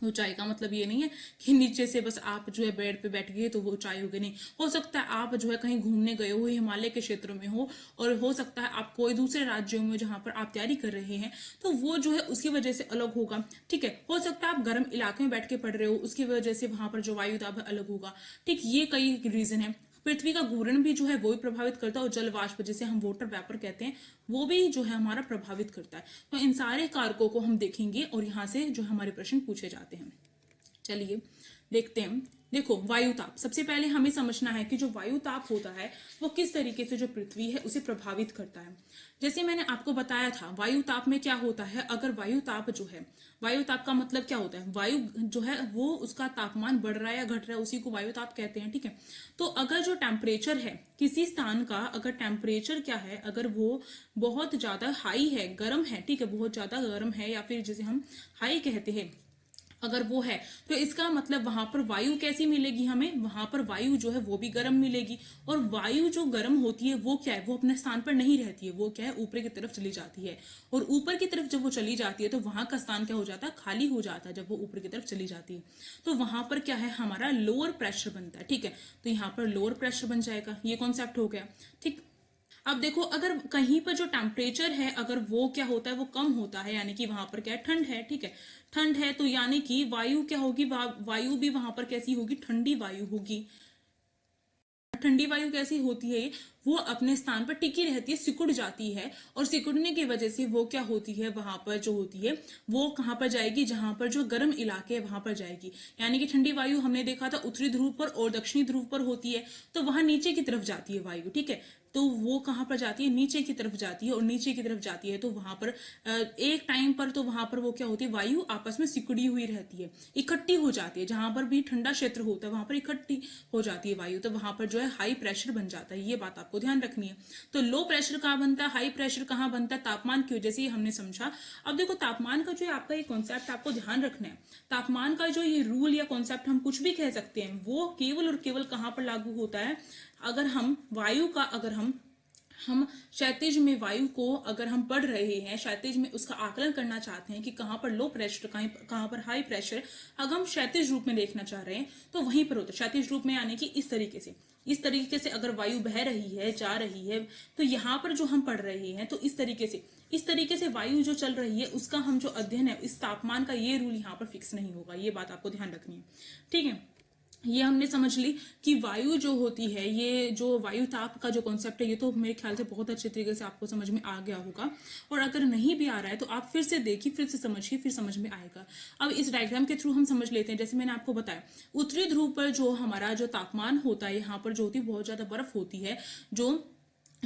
ऊंचाई का मतलब ये नहीं है कि नीचे से बस आप जो है बेड पे बैठ गए तो वो ऊंचाई हो गई, नहीं। हो सकता है आप जो है कहीं घूमने गए हो, हिमालय के क्षेत्र में हो, और हो सकता है आप कोई दूसरे राज्यों में जहां पर आप तैयारी कर रहे हैं तो वो जो है उसकी वजह से अलग होगा। ठीक है, हो सकता है आप गर्म इलाके में बैठ के पढ़ रहे हो, उसकी वजह से वहां पर जो वायु दाब अलग होगा। ठीक, ये कई रीजन है। पृथ्वी का घूर्णन भी जो है वो भी प्रभावित करता है, और जल वाष्प जिसे हम वाटर वेपर कहते हैं वो भी जो है हमारा प्रभावित करता है। तो इन सारे कारकों को हम देखेंगे और यहाँ से जो हमारे प्रश्न पूछे जाते हैं। चलिए देखते हैं। देखो वायुताप, सबसे पहले हमें समझना है कि जो वायुताप होता है वो किस तरीके से जो पृथ्वी है उसे प्रभावित करता है। जैसे मैंने आपको बताया था वायुताप में क्या होता है, अगर वायुताप जो है, वायुताप का मतलब क्या होता है, वायु जो है वो उसका तापमान बढ़ रहा है या घट रहा है उसी को वायुताप कहते हैं। ठीक है, तो अगर जो टेम्परेचर है किसी स्थान का, अगर टेम्परेचर क्या है, अगर वो बहुत ज्यादा हाई है, गर्म है, ठीक है, बहुत ज्यादा गर्म है या फिर जिसे हम हाई कहते हैं, अगर वो है तो इसका मतलब वहां पर वायु कैसी मिलेगी हमें, वहां पर वायु जो है वो भी गर्म मिलेगी। और वायु जो गर्म होती है वो क्या है, वो अपने स्थान पर नहीं रहती है, वो क्या है ऊपर की तरफ चली जाती है। और ऊपर की तरफ जब वो चली जाती है तो वहां का स्थान क्या हो जाता है, खाली हो जाता है। जब वो ऊपर की तरफ चली जाती है तो वहां पर क्या है, हमारा लोअर प्रेशर बनता है। ठीक है, तो यहाँ पर लोअर प्रेशर बन जाएगा, ये कॉन्सेप्ट हो गया। ठीक, अब देखो अगर कहीं पर जो टेम्परेचर है अगर वो क्या होता है, वो कम होता है, यानी कि वहां पर क्या है, ठंड है। ठीक है, ठंड है तो यानी कि वायु क्या होगी, वायु भी वहां पर कैसी होगी, ठंडी वायु होगी। ठंडी वायु कैसी होती है, वो अपने स्थान पर टिकी रहती है, सिकुड़ जाती है, और सिकुड़ने की वजह से वो क्या होती है, वहां पर जो होती है वो कहां पर जाएगी, जहां पर जो गर्म इलाके है वहां पर जाएगी। यानी कि ठंडी वायु हमने देखा था उत्तरी ध्रुव पर और दक्षिणी ध्रुव पर होती है, तो वहां नीचे की तरफ जाती है वायु। ठीक है, तो वो कहाँ पर जाती है, नीचे की तरफ जाती है, और नीचे की तरफ जाती है तो वहां पर एक टाइम पर तो वहां पर वो क्या होती है, वायु आपस में सिकुड़ी हुई रहती है, इकट्ठी हो जाती है, जहां पर भी ठंडा क्षेत्र होता है वहां पर इकट्ठी हो जाती है वायु, तो वहां पर जो है हाई प्रेशर बन जाता है। ये बात आपको ध्यान रखनी है। तो लो प्रेशर कहाँ बनता है, हाई प्रेशर कहाँ बनता है, तापमान की वजह से हमने समझा। अब देखो तापमान का जो है आपका ये कॉन्सेप्ट आपको ध्यान रखना है। तापमान का जो ये रूल या कॉन्सेप्ट हम कुछ भी कह सकते हैं, वो केवल और केवल कहां पर लागू होता है, अगर हम वायु का, अगर हम क्षैतिज में वायु को अगर हम पढ़ रहे हैं, क्षैतिज में उसका आकलन करना चाहते हैं कि कहां पर लो प्रेशर, कहां पर हाई प्रेशर, अगर हम क्षैतिज रूप में देखना चाह रहे हैं तो वहीं पर होता है। क्षैतिज रूप में यानी कि इस तरीके से अगर वायु बह रही है, जा रही है, तो यहाँ पर जो हम पढ़ रहे हैं तो इस तरीके से वायु जो चल रही है उसका हम जो अध्ययन है, इस तापमान का ये रूल यहाँ पर फिक्स नहीं होगा। ये बात आपको ध्यान रखनी है, ठीक है। ये हमने समझ ली कि वायु जो होती है, ये जो वायु ताप का जो कॉन्सेप्ट है, ये तो मेरे ख्याल से बहुत अच्छे तरीके से आपको समझ में आ गया होगा। और अगर नहीं भी आ रहा है तो आप फिर से देखिए, फिर से समझिए, फिर समझ में आएगा। अब इस डायग्राम के थ्रू हम समझ लेते हैं। जैसे मैंने आपको बताया, उत्तरी ध्रुव पर जो हमारा जो तापमान होता है, यहाँ पर जो होती है बहुत ज्यादा बर्फ होती है, जो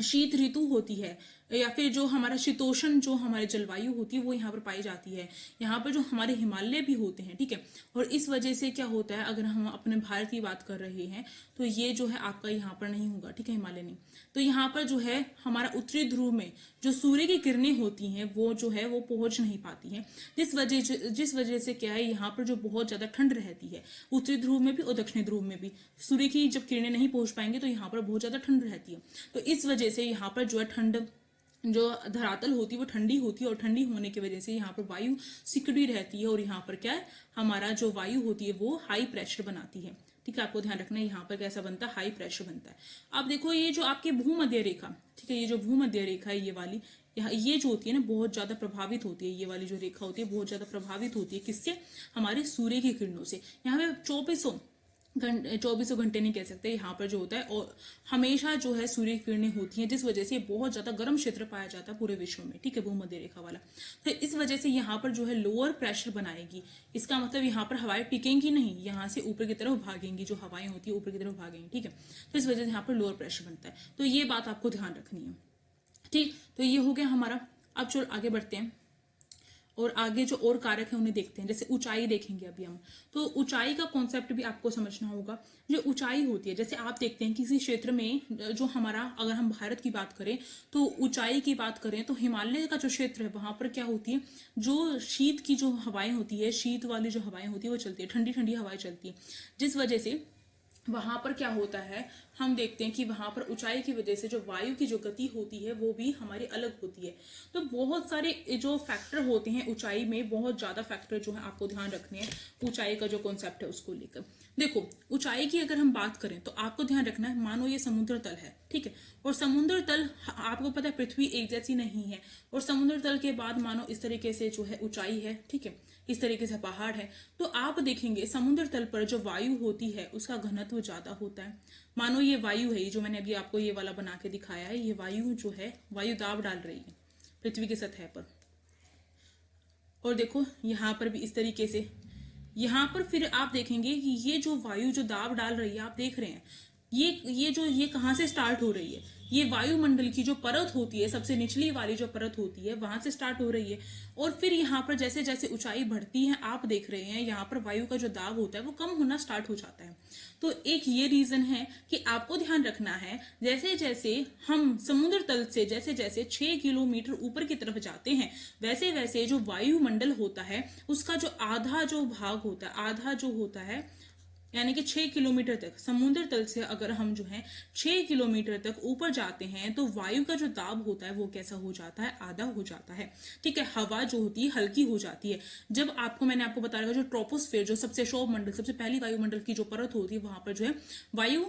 शीत ऋतु होती है, या फिर जो हमारा शीतोष्ण जो हमारी जलवायु होती है वो यहाँ पर पाई जाती है। यहाँ पर जो हमारे हिमालय भी होते हैं, ठीक है। और इस वजह से क्या होता है, अगर हम अपने भारत की बात कर रहे हैं तो ये जो है आपका यहाँ पर नहीं होगा, ठीक है, हिमालय नहीं। तो यहाँ पर जो है हमारा उत्तरी ध्रुव में जो सूर्य की किरणें होती हैं वो जो है वो पहुंच नहीं पाती हैं, जिस वजह से क्या है, यहाँ पर जो बहुत ज्यादा ठंड रहती है, उत्तरी ध्रुव में भी और दक्षिणी ध्रुव में भी सूर्य की जब किरणें नहीं पहुंच पाएंगे तो यहाँ पर बहुत ज्यादा ठंड रहती है। तो इस वजह से यहाँ पर जो है ठंड, जो धरातल होती है वो ठंडी होती है, और ठंडी होने की वजह से यहाँ पर वायु सिकुड़ी रहती है, और यहाँ पर क्या है, हमारा जो वायु होती है वो हाई प्रेशर बनाती है, ठीक है। आपको ध्यान रखना है यहाँ पर कैसा बनता है, हाई प्रेशर बनता है। अब देखो ये जो आपकी भूमध्य रेखा, ठीक है, ये जो भूमध्य रेखा है, ये वाली, यहाँ ये जो होती है ना बहुत ज्यादा प्रभावित होती है, ये वाली जो रेखा होती है बहुत ज्यादा प्रभावित होती है, किससे, हमारे सूर्य की किरणों से। यहाँ पे 2400 घंटे नहीं कह सकते, यहाँ पर जो होता है और हमेशा जो है सूर्य की किरणें होती हैं, जिस वजह से बहुत ज्यादा गर्म क्षेत्र पाया जाता है पूरे विश्व में, ठीक है, भूमध्य रेखा वाला। तो इस वजह से यहाँ पर जो है लोअर प्रेशर बनाएगी। इसका मतलब यहाँ पर हवाएं टिकेंगी नहीं, यहाँ से ऊपर की तरफ भागेंगी, जो हवाएं होती है ऊपर की तरफ भागेंगी, ठीक है। तो इस वजह से यहाँ पर लोअर प्रेशर बनता है। तो ये बात आपको ध्यान रखनी है, ठीक। तो ये हो गया हमारा। अब चलो आगे बढ़ते हैं और आगे जो और कारक है उन्हें देखते हैं। जैसे ऊंचाई देखेंगे अभी हम, तो ऊंचाई का कॉन्सेप्ट भी आपको समझना होगा। जो ऊंचाई होती है, जैसे आप देखते हैं किसी क्षेत्र में, जो हमारा, अगर हम भारत की बात करें तो ऊंचाई की बात करें तो हिमालय का जो क्षेत्र है वहां पर क्या होती है, जो शीत की जो हवाएं होती है, शीत वाली जो हवाएं होती है वो चलती है, ठंडी ठंडी हवाएं चलती है, जिस वजह से वहां पर क्या होता है, हम देखते हैं कि वहां पर ऊंचाई की वजह से जो वायु की जो गति होती है वो भी हमारी अलग होती है। तो बहुत सारे जो फैक्टर होते हैं ऊंचाई में, बहुत ज्यादा फैक्टर जो है आपको ध्यान रखने हैं ऊंचाई का जो कॉन्सेप्ट है उसको लेकर। देखो ऊंचाई की अगर हम बात करें तो आपको ध्यान रखना है, मानो ये समुद्र तल है, ठीक है, और समुद्र तल आपको पता है पृथ्वी एक जैसी नहीं है, और समुद्र तल के बाद मानो इस तरीके से जो है ऊंचाई है, ठीक है, इस तरीके से पहाड़ है। तो आप देखेंगे समुद्र तल पर जो वायु होती है उसका घनत्व ज्यादा होता है। मानो ये वायु है, जो मैंने अभी आपको ये वाला बना के दिखाया है, ये वायु जो है, वायु दाब डाल रही है पृथ्वी की सतह पर। और देखो यहाँ पर भी इस तरीके से, यहाँ पर फिर आप देखेंगे कि ये जो वायु जो दाब डाल रही है, आप देख रहे हैं ये कहाँ से स्टार्ट हो रही है, ये वायुमंडल की जो परत होती है, सबसे निचली वाली जो परत होती है वहां से स्टार्ट हो रही है। और फिर यहाँ पर जैसे जैसे ऊंचाई बढ़ती है, आप देख रहे हैं यहाँ पर वायु का जो दाब होता है वो कम होना स्टार्ट हो जाता है। तो एक ये रीजन है कि आपको ध्यान रखना है, जैसे जैसे हम समुद्र तल से जैसे जैसे 6 किलोमीटर ऊपर की तरफ जाते हैं, वैसे वैसे जो वायुमंडल होता है उसका जो आधा जो भाग होता है, आधा जो होता है, यानी कि 6 किलोमीटर तक समुद्र तल से अगर हम जो है 6 किलोमीटर तक ऊपर जाते हैं तो वायु का जो दाब होता है वो कैसा हो जाता है, आधा हो जाता है, ठीक है। हवा जो होती है हल्की हो जाती है। जब मैंने आपको बताया जो ट्रोपोस्फेयर, जो सबसे शोभ मंडल, सबसे पहली वायुमंडल की जो परत होती है, वहां पर जो है वायु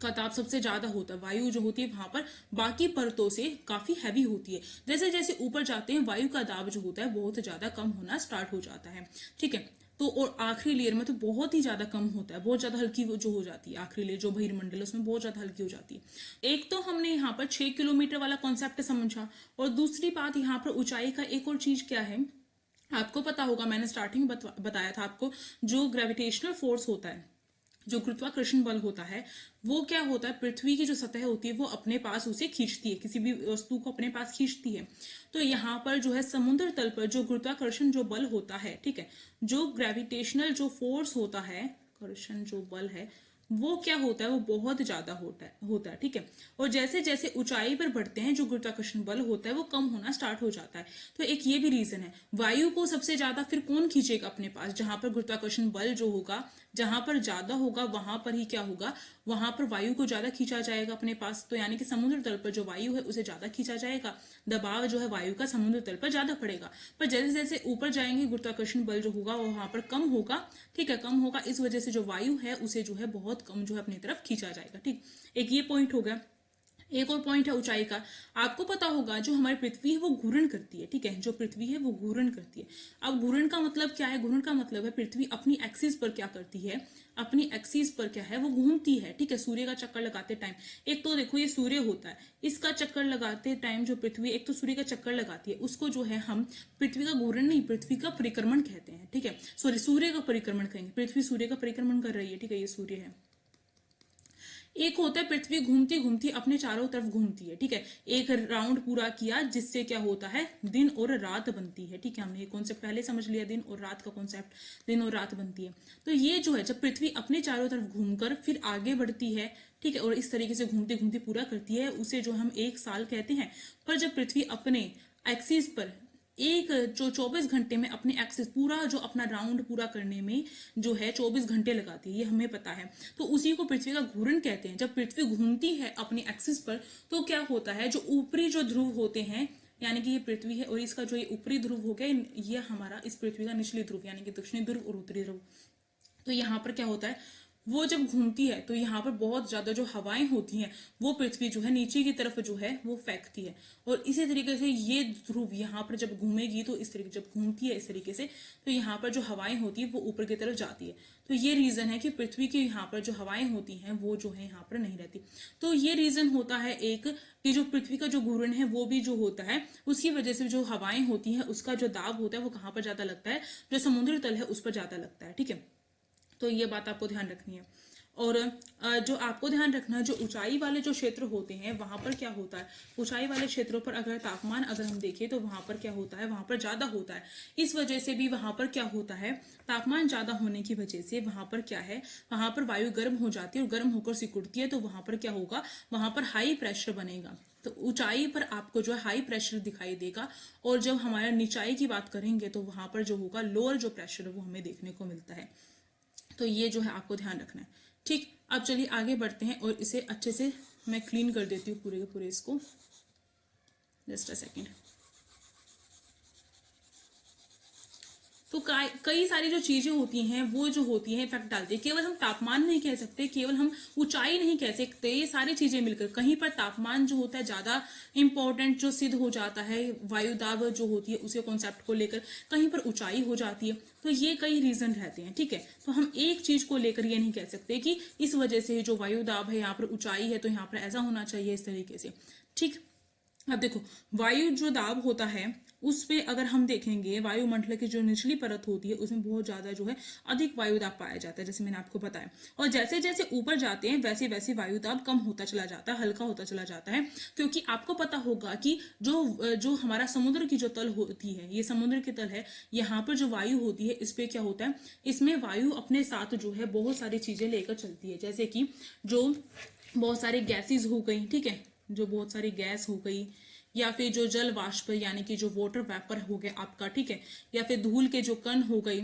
का ताप सबसे ज्यादा होता है, वायु जो होती है वहां पर बाकी परतों से काफी हैवी होती है। जैसे जैसे ऊपर जाते हैं वायु का दाब जो होता है बहुत ज्यादा कम होना स्टार्ट हो जाता है, ठीक है। तो और आखिरी लेयर में तो बहुत ही ज्यादा कम होता है, बहुत ज्यादा हल्की जो हो जाती है, आखिरी लेयर जो बहिर्मंडल है उसमें बहुत ज्यादा हल्की हो जाती है। एक तो हमने यहाँ पर 6 किलोमीटर वाला कॉन्सेप्ट समझा, और दूसरी बात यहाँ पर ऊंचाई का एक और चीज क्या है, आपको पता होगा, मैंने स्टार्टिंग बताया था आपको, जो ग्रेविटेशनल फोर्स होता है, जो गुरुत्वाकर्षण बल होता है वो क्या होता है, पृथ्वी की जो सतह होती है वो अपने पास उसे खींचती है, किसी भी वस्तु को अपने पास खींचती है। तो यहाँ पर जो है समुद्र तल पर जो गुरुत्वाकर्षण जो बल होता है, ठीक है, जो ग्रेविटेशनल जो फोर्स होता है, कर्षण जो बल है वो क्या होता है, वो बहुत ज्यादा होता है, ठीक है। और जैसे जैसे ऊंचाई पर बढ़ते हैं जो गुरुत्वाकर्षण बल होता है वो कम होना स्टार्ट हो जाता है। तो एक ये भी रीजन है। वायु को सबसे ज्यादा फिर कौन खींचेगा अपने पास, जहां पर गुरुत्वाकर्षण बल जो होगा जहां पर ज्यादा होगा वहां पर ही क्या होगा, वहां पर वायु को ज्यादा खींचा जाएगा अपने पास। तो यानी कि समुद्र तल पर जो वायु है उसे ज्यादा खींचा जाएगा, दबाव जो है वायु का समुद्र तल पर ज्यादा पड़ेगा। पर जैसे जैसे ऊपर जाएंगे गुरुत्वाकर्षण बल जो होगा वो वहां पर कम होगा, ठीक है, कम होगा। इस वजह से जो वायु है उसे जो है बहुत कम जो है अपनी तरफ खींचा जाएगा, ठीक। एक ये पॉइंट हो गया। एक और पॉइंट है ऊंचाई का। आपको पता होगा जो हमारी पृथ्वी है वो घूर्ण करती है, ठीक है, जो पृथ्वी है वो घूर्ण करती है। अब घूर्ण का मतलब क्या है, घूर्ण का मतलब है पृथ्वी अपनी एक्सिस पर क्या करती है, अपनी एक्सिस पर क्या है वो घूमती है, ठीक है, सूर्य का चक्कर लगाते टाइम। एक तो देखो ये सूर्य होता है, इसका चक्कर लगाते टाइम जो पृथ्वी एक तो सूर्य का चक्कर लगाती है, उसको जो है हम पृथ्वी का घूर्ण नहीं, पृथ्वी का परिक्रमण कहते हैं, ठीक है, सॉरी सूर्य का परिक्रमण कहेंगे। पृथ्वी सूर्य का परिक्रमण कर रही है, ठीक है, ये सूर्य है। एक होता है पृथ्वी घूमती घूमती अपने चारों तरफ घूमती है, ठीक है, एक राउंड पूरा किया जिससे क्या होता है, दिन और रात बनती है, ठीक है। हमने ये कॉन्सेप्ट पहले समझ लिया, दिन और रात का कॉन्सेप्ट, दिन और रात बनती है। तो ये जो है जब पृथ्वी अपने चारों तरफ घूमकर फिर आगे बढ़ती है, ठीक है, और इस तरीके से घूमती घूमती पूरा करती है, उसे जो हम एक साल कहते हैं। पर जब पृथ्वी अपने एक्सिस पर एक जो 24 घंटे में अपने एक्सिस पूरा जो अपना राउंड पूरा करने में जो है 24 घंटे लगाती है, ये हमें पता है। तो उसी को पृथ्वी का घूर्ण कहते हैं। जब पृथ्वी घूमती है अपनी एक्सिस पर तो क्या होता है, जो ऊपरी जो ध्रुव होते हैं, यानी कि ये पृथ्वी है और इसका जो ये ऊपरी ध्रुव हो गया, ये हमारा इस पृथ्वी का निचली ध्रुव यानी कि दक्षिणी ध्रुव और उत्तरी ध्रुव। तो यहाँ पर क्या होता है, वो जब घूमती है तो यहाँ पर बहुत ज्यादा जो हवाएं होती हैं वो पृथ्वी जो है नीचे की तरफ जो है वो फेंकती है। और इसी तरीके से ये ध्रुव यहाँ पर जब घूमेगी तो इस तरीके जब घूमती है इस तरीके से, तो यहाँ पर जो हवाएं होती है वो ऊपर की तरफ जाती है। तो ये रीजन है कि पृथ्वी के यहाँ पर जो हवाएं होती हैं वो जो है यहाँ पर नहीं रहती। तो ये रीजन होता है एक कि जो पृथ्वी का जो घूर्ण है वो भी जो होता है उसकी वजह से जो हवाएं होती हैं उसका जो दाब होता है वो कहाँ पर ज्यादा लगता है, जो समुद्री तल है उस पर ज्यादा लगता है, ठीक है। तो ये बात आपको ध्यान रखनी है। और जो आपको ध्यान रखना है, जो ऊंचाई वाले जो क्षेत्र होते हैं वहां पर क्या होता है, ऊंचाई वाले क्षेत्रों पर अगर तापमान अगर हम देखें तो वहां पर क्या होता है, वहां पर ज्यादा होता है। इस वजह से भी वहां पर क्या होता है, तापमान ज्यादा होने की वजह से वहां पर क्या है, वहां पर वायु गर्म हो जाती है और गर्म होकर सिकुड़ती है। तो वहां पर क्या होगा, वहां पर हाई प्रेशर बनेगा। तो ऊंचाई पर आपको जो है हाई प्रेशर दिखाई देगा। और जब हमारा निचाई की बात करेंगे तो वहां पर जो होगा लोअर जो प्रेशर है वो हमें देखने को मिलता है। तो ये जो है आपको ध्यान रखना है, ठीक। अब चलिए आगे बढ़ते हैं और इसे अच्छे से मैं क्लीन कर देती हूँ पूरे के पूरे इसको, जस्ट अ सेकेंड। तो कई सारी जो चीजें होती हैं वो जो होती हैं इफेक्ट डालती है। केवल हम तापमान नहीं कह सकते, केवल हम ऊंचाई नहीं कह सकते, ये सारी चीजें मिलकर कहीं पर तापमान जो होता है ज्यादा इंपॉर्टेंट जो सिद्ध हो जाता है, वायु दाब जो होती है उसी कॉन्सेप्ट को लेकर, कहीं पर ऊंचाई हो जाती है। तो ये कई रीजन रहते हैं, ठीक है। तो हम एक चीज को लेकर ये नहीं कह सकते कि इस वजह से जो वायु दाब है यहाँ पर ऊंचाई है तो यहाँ पर ऐसा होना चाहिए इस तरीके से, ठीक। अब देखो वायु जो दाब होता है उस पे अगर हम देखेंगे, वायुमंडल की जो निचली परत होती है उसमें बहुत ज्यादा जो है अधिक वायुदाब पाया जाता है, जैसे मैंने आपको बताया। और जैसे जैसे ऊपर जाते हैं वैसे वैसे वायुदाब कम होता चला जाता है, हल्का होता चला जाता है। क्योंकि आपको पता होगा कि जो हमारा समुद्र की जो तल होती है, ये समुद्र की तल है, यहाँ पर जो वायु होती है इस पे क्या होता है, इसमें वायु अपने साथ जो है बहुत सारी चीजें लेकर चलती है। जैसे कि जो बहुत सारी गैसेज हो गई, ठीक है, जो बहुत सारी गैस हो गई, या फिर जो जल वाष्प यानी कि जो वाटर वेपर हो गया आपका, ठीक है, या फिर धूल के जो कण हो गई,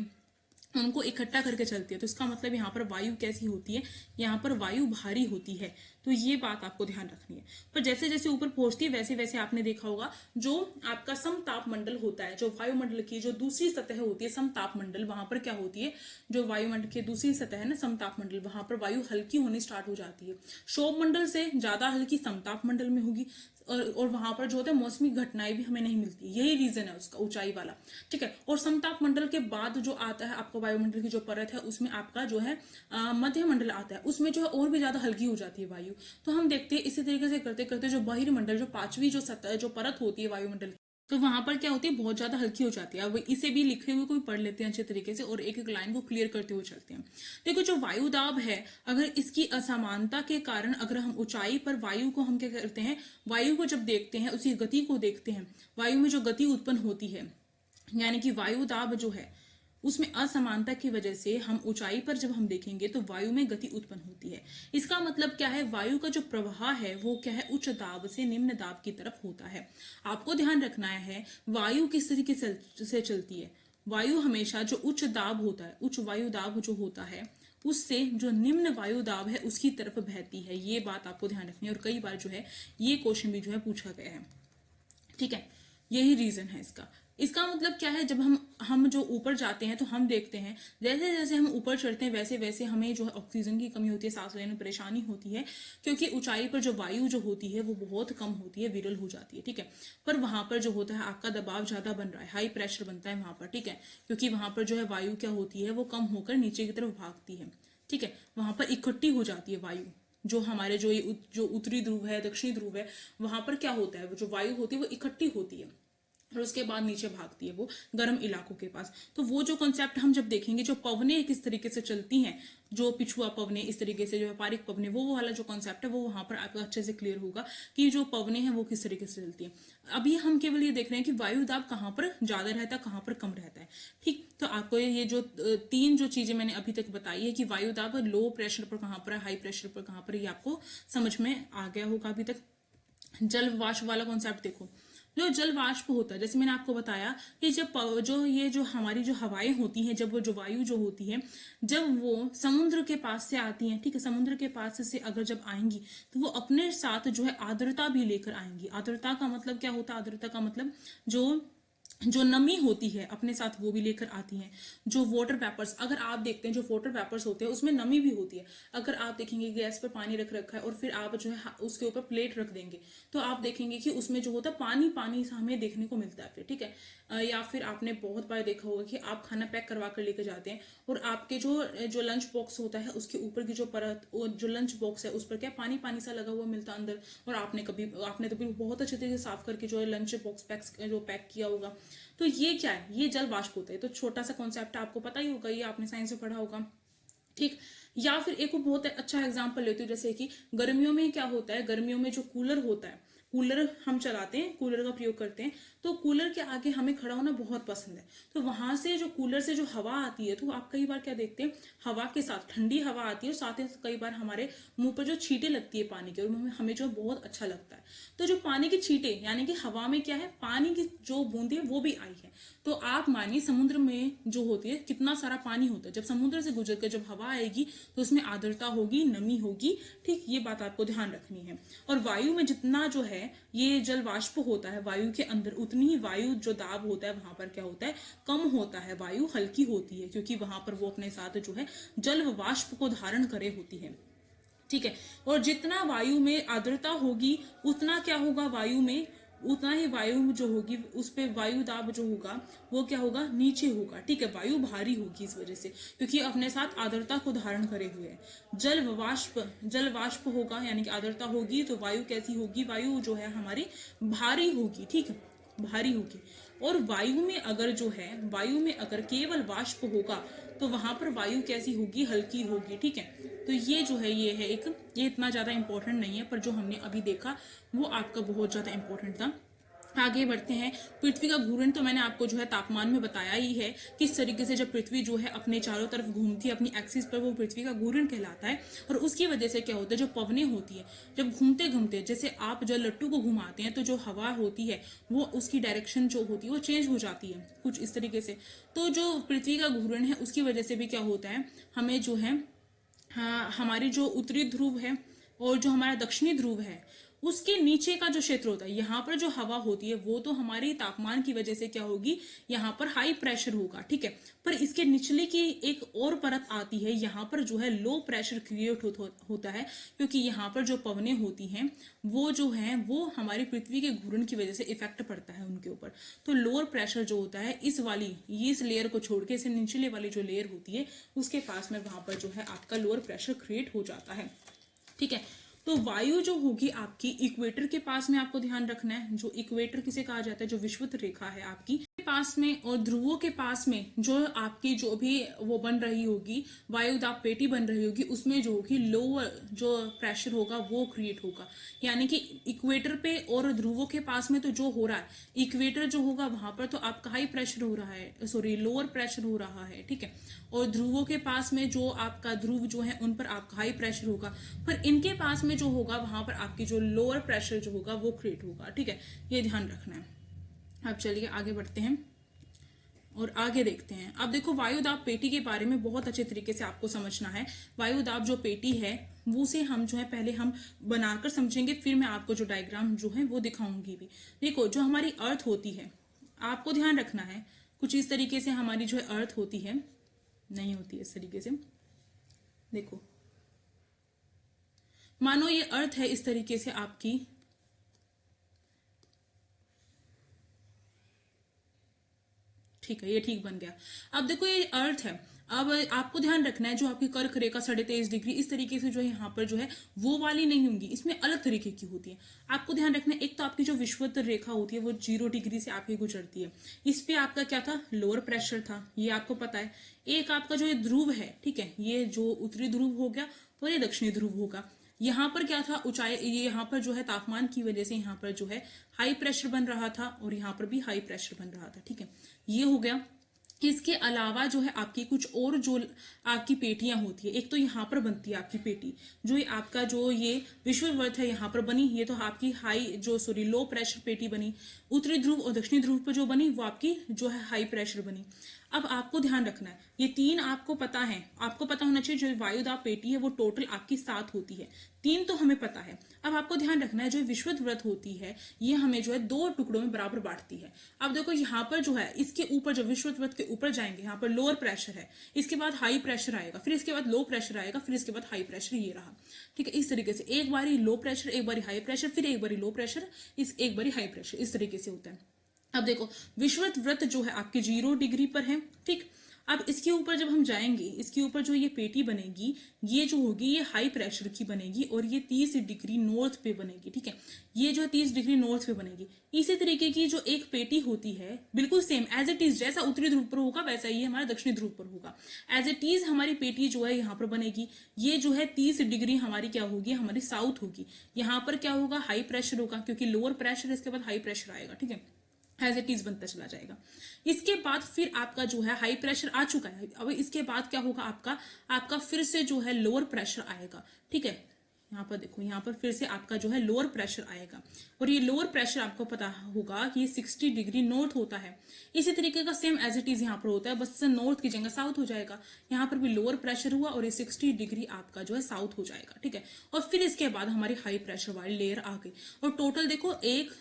उनको इकट्ठा करके चलती है। तो इसका मतलब यहाँ पर वायु कैसी होती है, यहाँ पर वायु भारी होती है। तो ये बात आपको ध्यान रखनी है। पर जैसे जैसे ऊपर पहुंचती है वैसे वैसे आपने देखा होगा जो आपका समताप मंडल होता है, जो वायुमंडल की जो दूसरी सतह होती है समताप मंडल, वहां पर क्या होती है, जो वायुमंडल की दूसरी सतह है ना समताप मंडल, वहां पर वायु हल्की होनी स्टार्ट हो जाती है। क्षोभ मंडल से ज्यादा हल्की समताप मंडल में होगी। और वहां पर जो होता है मौसमी घटनाएं भी हमें नहीं मिलती, यही रीजन है उसका ऊंचाई वाला, ठीक है। और समताप मंडल के बाद जो आता है आपका वायुमंडल की जो परत है उसमें आपका जो है मध्य मंडल आता है, उसमें जो है और भी ज्यादा हल्की हो जाती है वायु। तो हम देखते हैं इसी तरीके से करते करते जो बहिर्मंडल, जो पांचवी जो सतह जो परत होती है वायुमंडल तो वहां पर क्या होती है, बहुत ज्यादा हल्की हो जाती है। अब इसे भी लिखे हुए कोई पढ़ लेते हैं अच्छे तरीके से और एक एक लाइन को क्लियर करते हुए चलते हैं। देखो जो वायु दाब है, अगर इसकी असमानता के कारण अगर हम ऊंचाई पर वायु को हम क्या करते हैं, वायु को जब देखते हैं, उसकी गति को देखते हैं, वायु में जो गति उत्पन्न होती है, यानी कि वायु दाब जो है उसमें असमानता की वजह से हम ऊंचाई पर जब हम देखेंगे तो वायु में गति उत्पन्न होती है। इसका मतलब क्या है, वायु का जो प्रवाह है वो क्या है, उच्च दाब से निम्न दाब की तरफ होता है। आपको ध्यान रखना है वायु किस तरीके से चलती है। वायु हमेशा जो उच्च दाब होता है, उच्च वायु दाब जो होता है, उससे जो निम्न वायु दाब है उसकी तरफ बहती है। ये बात आपको ध्यान रखनी है और कई बार जो है ये क्वेश्चन भी जो है पूछा गया है। ठीक है, यही रीजन है इसका। इसका मतलब क्या है, जब हम जो ऊपर जाते हैं तो हम देखते हैं जैसे जैसे हम ऊपर चढ़ते हैं वैसे वैसे हमें जो है ऑक्सीजन की कमी होती है, सांस लेने में परेशानी होती है, क्योंकि ऊंचाई पर जो वायु जो होती है वो बहुत कम होती है, विरल हो जाती है। ठीक है, पर वहां पर जो होता है आपका दबाव ज्यादा बन रहा है, हाई प्रेशर बनता है वहां पर। ठीक है, क्योंकि वहां पर जो है वायु क्या होती है, वो कम होकर नीचे की तरफ भागती है। ठीक है, वहां पर इकट्ठी हो जाती है वायु। जो हमारे जो उत्तरी ध्रुव है, दक्षिणी ध्रुव है, वहां पर क्या होता है, वो जो वायु होती है वो इकट्ठी होती है और उसके बाद नीचे भागती है वो गर्म इलाकों के पास। तो वो जो कॉन्सेप्ट हम जब देखेंगे, जो पवने किस तरीके से चलती हैं, जो पिछुआ पवने इस तरीके से, जो व्यापारिक पवने, वो वाला जो कॉन्सेप्ट है वो वहां पर आपको अच्छे से क्लियर होगा कि जो पवने हैं वो किस तरीके से चलती है। अभी हम केवल ये देख रहे हैं कि वायु दाब कहाँ पर ज्यादा रहता है, कहाँ पर कम रहता है। ठीक, तो आपको ये जो तीन जो चीजें मैंने अभी तक बताई है कि वायु दाब लो प्रेशर पर कहाँ पर है, हाई प्रेशर पर कहाँ पर, ये आपको समझ में आ गया होगा अभी तक। जल वाष्प वाला कॉन्सेप्ट देखो, जो जल वाष्प होता है, जैसे मैंने आपको बताया कि जब जो हमारी जो हवाएं होती हैं, जब वो जो वायु जो होती है, जब वो समुद्र के पास से आती हैं, ठीक है, समुद्र के पास से अगर जब आएंगी तो वो अपने साथ जो है आर्द्रता भी लेकर आएंगी। आर्द्रता का मतलब क्या होता है, आर्द्रता का मतलब जो नमी होती है अपने साथ वो भी लेकर आती हैं। जो वाटर वेपर्स, अगर आप देखते हैं जो वाटर वेपर्स होते हैं उसमें नमी भी होती है। अगर आप देखेंगे गैस पर पानी रख रखा है और फिर आप जो है उसके ऊपर प्लेट रख देंगे तो आप देखेंगे कि उसमें जो होता है पानी पानी सा हमें देखने को मिलता है फिर। ठीक है, या फिर आपने बहुत बार देखा होगा कि आप खाना पैक करवा कर लेकर जाते हैं और आपके जो लंच बॉक्स होता है उसके ऊपर की जो परत, जो लंच बॉक्स है उस पर क्या पानी पानी सा लगा हुआ मिलता है अंदर, और आपने तो भी बहुत अच्छे तरीके से साफ करके जो है लंच बॉक्स पैक किया होगा। तो ये क्या है, ये जल वाष्प होता है। तो छोटा सा कॉन्सेप्ट आपको पता ही होगा, ये आपने साइंस में पढ़ा होगा। ठीक, या फिर एक बहुत अच्छा एग्जांपल लेती हूँ, जैसे कि गर्मियों में क्या होता है, गर्मियों में जो कूलर होता है, कूलर हम चलाते हैं, कूलर का प्रयोग करते हैं, तो कूलर के आगे हमें खड़ा होना बहुत पसंद है। तो वहां से जो कूलर से जो हवा आती है, तो आप कई बार क्या देखते हैं, हवा के साथ ठंडी हवा आती है और साथ ही कई बार हमारे मुंह पर जो छींटे लगती है पानी की, और हमें जो बहुत अच्छा लगता है। तो जो पानी की छींटे यानी कि हवा में क्या है, पानी की जो बूंदे है वो भी आई है। तो आप मानिए समुद्र में जो होती है कितना सारा पानी होता है, जब समुद्र से गुजर कर जब हवा आएगी तो उसमें आर्द्रता होगी, नमी होगी। ठीक, ये बात आपको ध्यान रखनी है। और वायु में जितना जो है ये जल वाष्प होता है वायु के अंदर, उतनी ही वायु जो दाब होता है वहां पर क्या होता है, कम होता है, वायु हल्की होती है, क्योंकि वहां पर वो अपने साथ जो है जल वाष्प को धारण करे होती है। ठीक है, और जितना वायु में आर्द्रता होगी उतना क्या होगा, वायु में उतना ही वायु जो होगी उस पे वायु दाब जो होगा वो क्या होगा, नीचे होगा। ठीक है, वायु भारी होगी इस वजह से, क्योंकि अपने साथ आर्द्रता को धारण करे हुए है। जल वाष्प होगा यानी कि आर्द्रता होगी तो वायु कैसी होगी, वायु जो है हमारी भारी होगी। ठीक है, भारी होगी। और वायु में अगर जो है, वायु में अगर केवल वाष्प होगा तो वहां पर वायु कैसी होगी, हल्की होगी। ठीक है, तो ये जो है ये इतना ज्यादा इंपॉर्टेंट नहीं है, पर जो हमने अभी देखा वो आपका बहुत ज्यादा इंपॉर्टेंट था। आगे बढ़ते हैं। पृथ्वी का घूर्णन तो मैंने आपको जो है तापमान में बताया ही है, किस तरीके से जब पृथ्वी जो है अपने चारों तरफ घूमती है अपनी एक्सिस पर, वो पृथ्वी का घूर्णन कहलाता है। और उसकी वजह से क्या होता है, जो पवनें होती है जब घूमते घूमते, जैसे आप जो लट्टू को घुमाते हैं तो जो हवा होती है वो उसकी डायरेक्शन जो होती है वो चेंज हो जाती है कुछ इस तरीके से। तो जो पृथ्वी का घूर्णन है उसकी वजह से भी क्या होता है, हमें जो है हमारी जो उत्तरी ध्रुव है और जो हमारा दक्षिणी ध्रुव है उसके नीचे का जो क्षेत्र होता है, यहाँ पर जो हवा होती है वो तो हमारे तापमान की वजह से क्या होगी, यहाँ पर हाई प्रेशर होगा। ठीक है, पर इसके निचले की एक और परत आती है, यहाँ पर जो है लो प्रेशर क्रिएट होता है, क्योंकि यहाँ पर जो पवनें होती हैं वो जो है वो हमारी पृथ्वी के घूर्णन की वजह से इफेक्ट पड़ता है उनके ऊपर। तो लोअर प्रेशर जो होता है इस लेयर को छोड़ के इस निचले वाली जो लेयर होती है उसके पास में वहां पर जो है आपका लोअर प्रेशर क्रिएट हो जाता है। ठीक है, तो वायु जो होगी आपकी इक्वेटर के पास में आपको ध्यान रखना है। जो इक्वेटर किसे कहा जाता है, जो विषुवत रेखा है आपकी पास में, और ध्रुवों के पास में जो आपकी जो भी वो बन रही होगी वायुदाब पेटी बन रही होगी, उसमें जो होगी लोअर जो प्रेशर होगा वो क्रिएट होगा। यानी कि इक्वेटर पे और ध्रुवों के पास में तो जो हो रहा है, इक्वेटर जो होगा वहां पर तो आपका हाई प्रेशर हो रहा है, सॉरी लोअर प्रेशर हो रहा है, ठीक है। और ध्रुवों के पास में जो आपका ध्रुव जो है उन पर आपका हाई प्रेशर होगा, पर इनके पास में जो होगा वहां पर आपकी जो लोअर प्रेशर जो होगा वो क्रिएट होगा, ठीक है। ये ध्यान रखना है। अब चलिए आगे बढ़ते हैं और आगे देखते हैं। अब देखो वायुदाब पेटी के बारे में बहुत अच्छे तरीके से आपको समझना है। वायुदाब जो पेटी है वो से हम जो है पहले हम बनाकर समझेंगे, फिर मैं आपको जो डायग्राम जो है वो दिखाऊंगी भी। देखो जो हमारी अर्थ होती है, आपको ध्यान रखना है कुछ इस तरीके से हमारी जो है अर्थ होती है, नहीं होती है इस तरीके से। देखो मानो ये अर्थ है इस तरीके से आपकी, ठीक है, ये ठीक बन गया। अब देखो ये अर्थ है, अब आपको ध्यान रखना है जो आपकी कर्क रेखा 23.5 डिग्री इस तरीके से जो है यहाँ पर जो है वो वाली नहीं होंगी, इसमें अलग तरीके की होती है। आपको ध्यान रखना है, एक तो आपकी जो विषुवत रेखा होती है वो 0 डिग्री से आपकी गुजरती है। इस पे आपका क्या था, लोअर प्रेशर था, ये आपको पता है। एक आपका जो ये ध्रुव है, ठीक है, ये जो उत्तरी ध्रुव हो गया और ये दक्षिणी ध्रुव होगा। यहाँ पर क्या था, ऊंचाई, ये यहाँ पर जो है तापमान की वजह से यहाँ पर जो है हाई प्रेशर बन रहा था और यहाँ पर भी हाई प्रेशर बन रहा था, ठीक है, ये हो गया। इसके अलावा जो है आपकी कुछ और जो आपकी पेटियां होती है, एक तो यहाँ पर बनती है आपकी पेटी, जो आपका जो ये विषुववृत्त है यहाँ पर बनी, ये तो आपकी हाई जो सॉरी लो प्रेशर पेटी बनी। उत्तरी ध्रुव और दक्षिणी ध्रुव पर जो बनी वो आपकी जो है हाई प्रेशर बनी। अब आपको ध्यान रखना है, ये तीन आपको पता है, आपको पता होना चाहिए जो वायुदाब पेटी है वो टोटल आपकी 7 होती है, 3 तो हमें पता है। अब आपको ध्यान रखना है जो विषुवत व्रत होती है ये हमें जो है 2 टुकड़ों में बराबर बांटती है। अब देखो यहाँ पर जो है इसके ऊपर जो विषुवत व्रत के ऊपर जाएंगे, यहाँ पर लोअर प्रेशर है, इसके बाद हाई प्रेशर आएगा, फिर इसके बाद लो प्रेशर आएगा, फिर इसके बाद हाई प्रेशर, ये रहा, ठीक है। इस तरीके से एक बारी लो प्रेशर, एक बारी हाई प्रेशर, फिर एक बारी लो प्रेशर, एक बारी हाई प्रेशर, इस तरीके से होता है। अब देखो विषुवत व्रत जो है आपके 0 डिग्री पर है, ठीक। अब इसके ऊपर जब हम जाएंगे, इसके ऊपर जो ये पेटी बनेगी ये जो होगी ये हाई प्रेशर की बनेगी और ये 30 डिग्री नॉर्थ पे बनेगी, ठीक है। ये जो 30 डिग्री नॉर्थ पे बनेगी। इसी तरीके की जो एक पेटी होती है बिल्कुल सेम एज इट इज, जैसा उत्तरी ध्रुव पर होगा वैसा ही हमारा दक्षिणी ध्रुव पर होगा। एज इट इज हमारी पेटी जो है यहाँ पर बनेगी। ये जो है 30 डिग्री हमारी क्या होगी, हमारी साउथ होगी। यहाँ पर क्या होगा, हाई प्रेशर होगा, क्योंकि लोअर प्रेशर इसके बाद हाई प्रेशर आएगा, ठीक है, एज इट इज बनता चला जाएगा। इसके बाद फिर आपका जो है हाई प्रेशर आ चुका है, अब इसके बाद क्या होगा, आपका फिर से जो है लोअर प्रेशर आएगा, ठीक है। यहाँ पर देखो, यहाँ पर फिर से आपका जो है लोअर प्रेशर आएगा और ये लोअर प्रेशर आपको पता होगा कि ये 60 डिग्री नॉर्थ होता है। इसी तरीके का सेम एज इट इज यहाँ पर होता है, बस नॉर्थ की जगह साउथ हो जाएगा। यहाँ पर भी लोअर प्रेशर हुआ और ये 60 डिग्री आपका जो है साउथ हो जाएगा, ठीक है। और फिर इसके बाद हमारी हाई प्रेशर वाली लेयर आ गई और टोटल देखो 1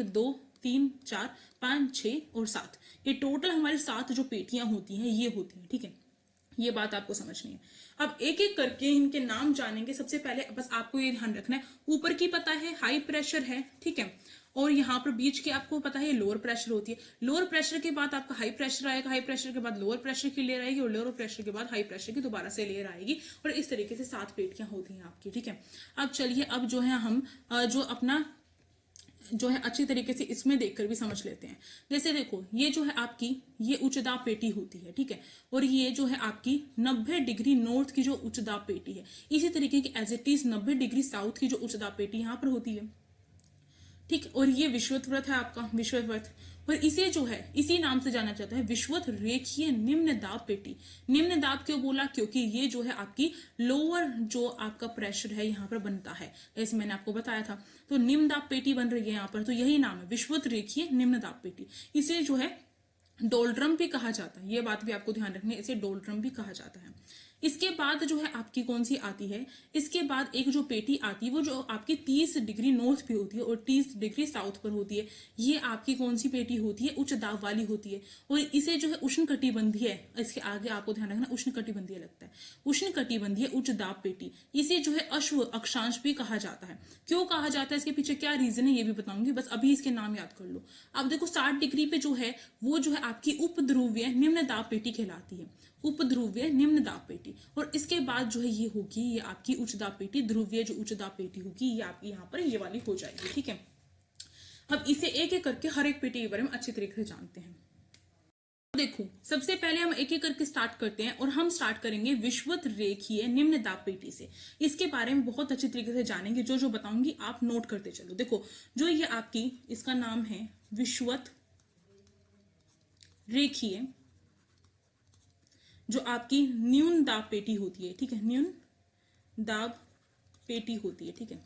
2 3 4 5 6 और 7, ये टोटल हमारी 7 जो पेटियां होती हैं ये होती हैं, ठीक है। ये बात आपको समझनी है। अब एक एक करके इनके नाम जानेंगे। सबसे पहले बस आपको ये ध्यान रखना है, ऊपर की पता है हाई प्रेशर है, ठीक है, और यहाँ पर बीच के आपको पता है लोअर प्रेशर होती है। लोअर प्रेशर के बाद आपका हाई प्रेशर आएगा, हाई प्रेशर के बाद लोअर प्रेशर की लेयर आएगी और लोअर प्रेशर के बाद हाई प्रेशर की दोबारा से लेयर आएगी और इस तरीके से 7 पेटियां होती हैं आपकी, ठीक है। अब चलिए, अब जो है हम जो अपना जो है अच्छी तरीके से इसमें देखकर भी समझ लेते हैं। जैसे देखो ये जो है आपकी ये उच्च दाब पेटी होती है, ठीक है, और ये जो है आपकी 90 डिग्री नॉर्थ की जो उच्च दाब पेटी है। इसी तरीके की as it is 90 degree south की जो उच्च दाब पेटी यहाँ पर होती है, ठीक। और ये विषुवत व्रत है आपका, विषुवत व्रत, और इसे जो है इसी नाम से जाना जाता है विषुवत रेखीय निम्न दाब पेटी। निम्न दाब क्यों बोला, क्योंकि ये जो है आपकी लोअर जो आपका प्रेशर है यहाँ पर बनता है, जैसे मैंने आपको बताया था। तो निम्न दाब पेटी बन रही है यहाँ पर, तो यही नाम है विषुवत रेखीय निम्न दाब पेटी। इसे जो है डोलड्रम भी कहा जाता है, ये बात भी आपको ध्यान रखनी है, इसे डोलड्रम भी कहा जाता है। इसके बाद जो है आपकी कौन सी आती है, इसके बाद एक जो पेटी आती है वो जो आपकी 30 डिग्री नॉर्थ पे होती है और 30 डिग्री साउथ पर होती है। ये आपकी कौन सी पेटी होती है, उच्च दाब वाली होती है। और इसे जो है उष्ण कटिबंधीय, इसके आगे आपको ध्यान रखना उष्ण कटिबंधीय लगता है, उष्ण कटिबंधीय उच्च दाब पेटी। इसे जो है अश्व अक्षांश भी कहा जाता है। क्यों कहा जाता है, इसके पीछे क्या रीजन है ये भी बताऊंगी, बस अभी इसके नाम याद कर लो। अब देखो 60 डिग्री पे जो है वो जो है आपकी उपध्रुवीय निम्न दाब पेटी कहलाती है उपध्रुवीय निम्न दाब पेटी, और इसके बाद जो है ये होगी ये आपकी उच्च दाब पेटी, ध्रुवीय जो उच्च दाब पेटी होगी ये आपकी यहाँ पर ये वाली हो जाएगी। ठीक है, अब इसे एक एक करके हर एक पेटी के बारे में अच्छे तरीके से जानते हैं। देखो, सबसे पहले हम एक एक करके स्टार्ट करते हैं और हम स्टार्ट करेंगे विषुवत रेखीय निम्न दाब पेटी से। इसके बारे में बहुत अच्छे तरीके से जानेंगे, जो जो बताऊंगी आप नोट करते चलो। देखो, जो ये आपकी इसका नाम है विषुवत रेखीय, जो आपकी न्यून दाब पेटी होती है। ठीक है, न्यून दाब पेटी होती है। ठीक है,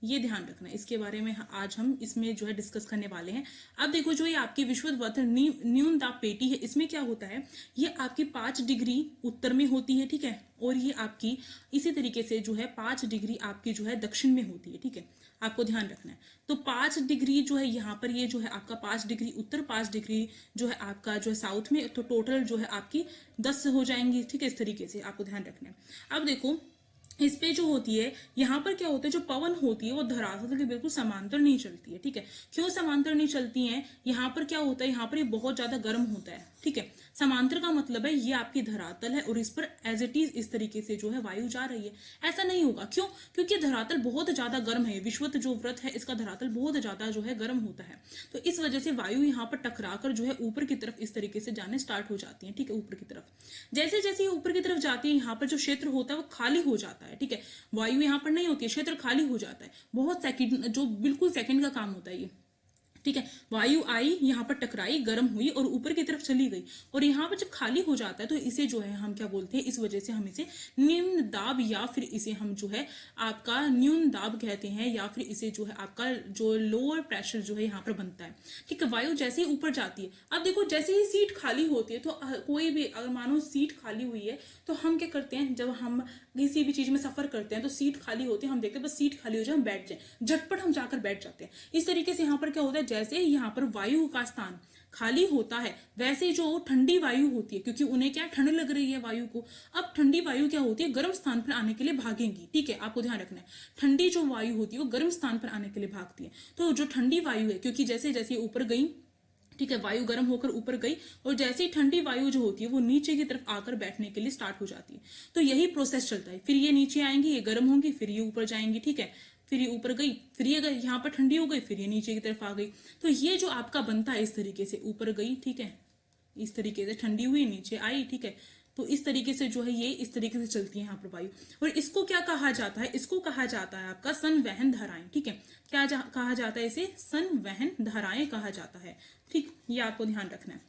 ये ध्यान रखना है, इसके बारे में आज हम इसमें जो है डिस्कस करने वाले हैं। अब देखो, जो ये आपकी विषुवत न्यून दाब पेटी है, इसमें क्या होता है, ये आपकी 5 डिग्री उत्तर में होती है। ठीक है, और ये आपकी इसी तरीके से जो है 5 डिग्री आपकी जो है दक्षिण में होती है। ठीक है, आपको ध्यान रखना है। तो 5 डिग्री जो है यहाँ पर ये जो है आपका 5 डिग्री उत्तर, 5 डिग्री जो है आपका जो है साउथ में, तो टोटल जो है आपकी 10 हो जाएंगी। ठीक है, इस तरीके से आपको ध्यान रखना है। अब देखो, इस पे जो होती है, यहाँ पर क्या होता है, जो पवन होती है वो धरातल के बिल्कुल समांतर नहीं चलती है। ठीक है, क्यों समांतर नहीं चलती है, यहाँ पर क्या होता है, यहाँ पर ये बहुत ज्यादा गर्म होता है। ठीक है, समांतर का मतलब है ये आपकी धरातल है और इस पर एज इट इज इस तरीके से जो है वायु जा रही है। ऐसा नहीं होगा, क्यों, क्योंकि धरातल बहुत ज्यादा गर्म है। विषुवत जो व्रत है इसका धरातल बहुत ज्यादा जो है गर्म होता है, तो इस वजह से वायु यहाँ पर टकराकर जो है ऊपर की तरफ इस तरीके से जाने स्टार्ट हो जाती है। ठीक है, ऊपर की तरफ जैसे जैसे ऊपर की तरफ जाती है, यहाँ पर जो क्षेत्र होता है वो खाली हो जाता है। ठीक है, वायु यहाँ पर नहीं होती है, क्षेत्र खाली हो जाता है। बहुत सेकंड, जो बिल्कुल सेकंड का काम होता है ये। ठीक है, वायु आई, यहाँ पर टकराई, गर्म हुई और ऊपर की तरफ चली गई, और यहाँ पर जब खाली हो जाता है तो इसे जो है हम क्या बोलते हैं, इस वजह से हम इसे निम्न दाब या फिर इसे हम जो है आपका न्यून दाब कहते हैं, या फिर इसे जो है आपका जो लोअर प्रेशर जो है यहाँ पर बनता है। ठीक है, वायु जैसे ही ऊपर जाती है, अब देखो जैसे ही सीट खाली होती है, तो कोई भी अगर मानो सीट खाली हुई है तो हम क्या करते हैं, जब हम किसी भी चीज में सफर करते हैं तो सीट खाली होती है, हम देखते हैं बस सीट खाली हो जाए हम बैठ जाए, झटपट हम जाकर बैठ जाते हैं। इस तरीके से यहाँ पर क्या होता है, जैसे ही यहाँ पर वायु का स्थान खाली होता है, वैसे ही जो ठंडी वायु होती है, क्योंकि उन्हें क्या ठंड लग रही है वायु को, अब ठंडी वायु क्या होती है, गर्म स्थान पर आने के लिए भागेंगी। ठीक है, आपको ध्यान रखना है, ठंडी जो वायु होती है वो गर्म स्थान पर आने के लिए भागती है। तो जो ठंडी वायु है, क्योंकि जैसे जैसे ऊपर गई, ठीक है, वायु गर्म होकर ऊपर गई, और जैसे ही ठंडी वायु जो होती है वो नीचे की तरफ आकर बैठने के लिए स्टार्ट हो जाती है। तो यही प्रोसेस चलता है, फिर ये नीचे आएंगी, ये गर्म होंगी, फिर ये ऊपर जाएंगी। ठीक है, फिर ये ऊपर गई, फिर ये यहाँ पर ठंडी हो गई, फिर ये नीचे की तरफ आ गई। तो ये जो आपका बनता है इस तरीके से, ऊपर गई, ठीक है, इस तरीके से ठंडी हुई, नीचे आई। ठीक है, तो इस तरीके से जो है ये इस तरीके से चलती है यहाँ पर वायु, और इसको क्या कहा जाता है, इसको कहा जाता है आपका संवहन धाराएं। ठीक है, क्या कहा जाता है, इसे संवहन धाराएं कहा जाता है। ठीक, ये आपको ध्यान रखना है,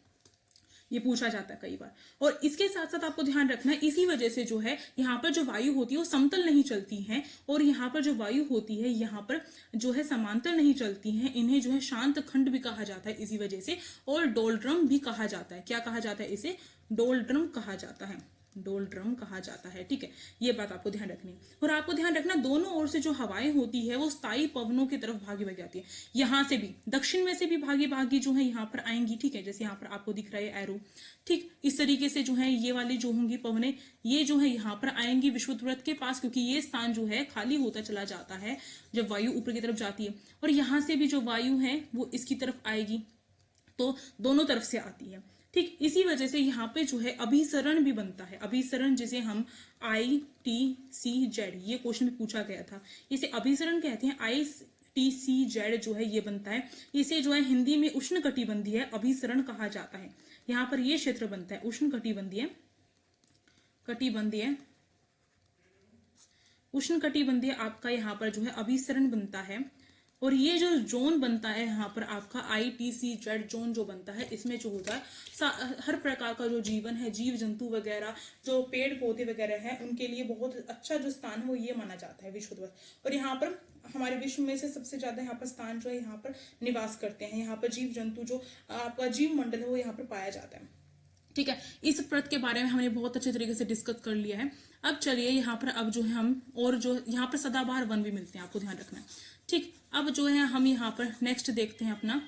ये पूछा जाता है कई बार। और इसके साथ साथ आपको ध्यान रखना है, इसी वजह से जो है यहाँ पर जो वायु होती है वो समतल नहीं चलती है, और यहाँ पर जो वायु होती है यहाँ पर जो है समांतर नहीं चलती है। इन्हें जो है शांत खंड भी कहा जाता है इसी वजह से, और डोलड्रम भी कहा जाता है। क्या कहा जाता है, इसे डोलड्रम कहा जाता है, डोलड्रम कहा जाता है। ठीक है, ये बात आपको ध्यान रखनी है। और आपको ध्यान रखना, दोनों ओर से जो हवाएं होती है वो स्थायी पवनों की तरफ भागी भागी आती है। यहाँ से भी, दक्षिण में से भी भागी भागी जो है यहाँ पर आएंगी। ठीक है, जैसे यहाँ पर आपको दिख रहा है एरो। ठीक, इस तरीके से जो है ये वाली जो होंगी पवने, ये जो है यहाँ पर आएंगी विषुवत व्रत के पास, क्योंकि ये स्थान जो है खाली होता चला जाता है जब वायु ऊपर की तरफ जाती है। और यहाँ से भी जो वायु है वो इसकी तरफ आएगी, तो दोनों तरफ से आती है। ठीक, इसी वजह से यहाँ पे जो है अभिसरण भी बनता है। अभिसरण जिसे हम ITCZ, ये क्वेश्चन में पूछा गया था, इसे अभिसरण कहते हैं। ITCZ जो है ये बनता है, इसे जो है हिंदी में उष्णकटिबंधीय अभिसरण कहा जाता है। यहाँ पर ये क्षेत्र बनता है उष्णकटिबंधीय, उष्णकटिबंधीय आपका यहाँ पर जो है अभिसरण बनता है। और ये जो जोन बनता है यहाँ पर आपका ITCZ जोन जो बनता है, इसमें जो होता है हर प्रकार का जो जीवन है, जीव जंतु वगैरह, जो पेड़ पौधे वगैरह है, उनके लिए बहुत अच्छा जो स्थान है वो ये माना जाता है विश्व दिवस। और यहाँ पर हमारे विश्व में से सबसे ज्यादा यहाँ पर स्थान जो है यहाँ पर निवास करते हैं। यहाँ पर जीव जंतु जो आपका जीव मंडल है वो यहाँ पर पाया जाता है। ठीक है, इस व्रत के बारे में हमने बहुत अच्छे तरीके से डिस्कस कर लिया है। अब चलिए यहाँ पर अब जो है हम और जो यहाँ पर सदाबहार वन भी मिलते हैं, आपको ध्यान रखना है। ठीक, अब जो है हम यहाँ पर नेक्स्ट देखते हैं अपना,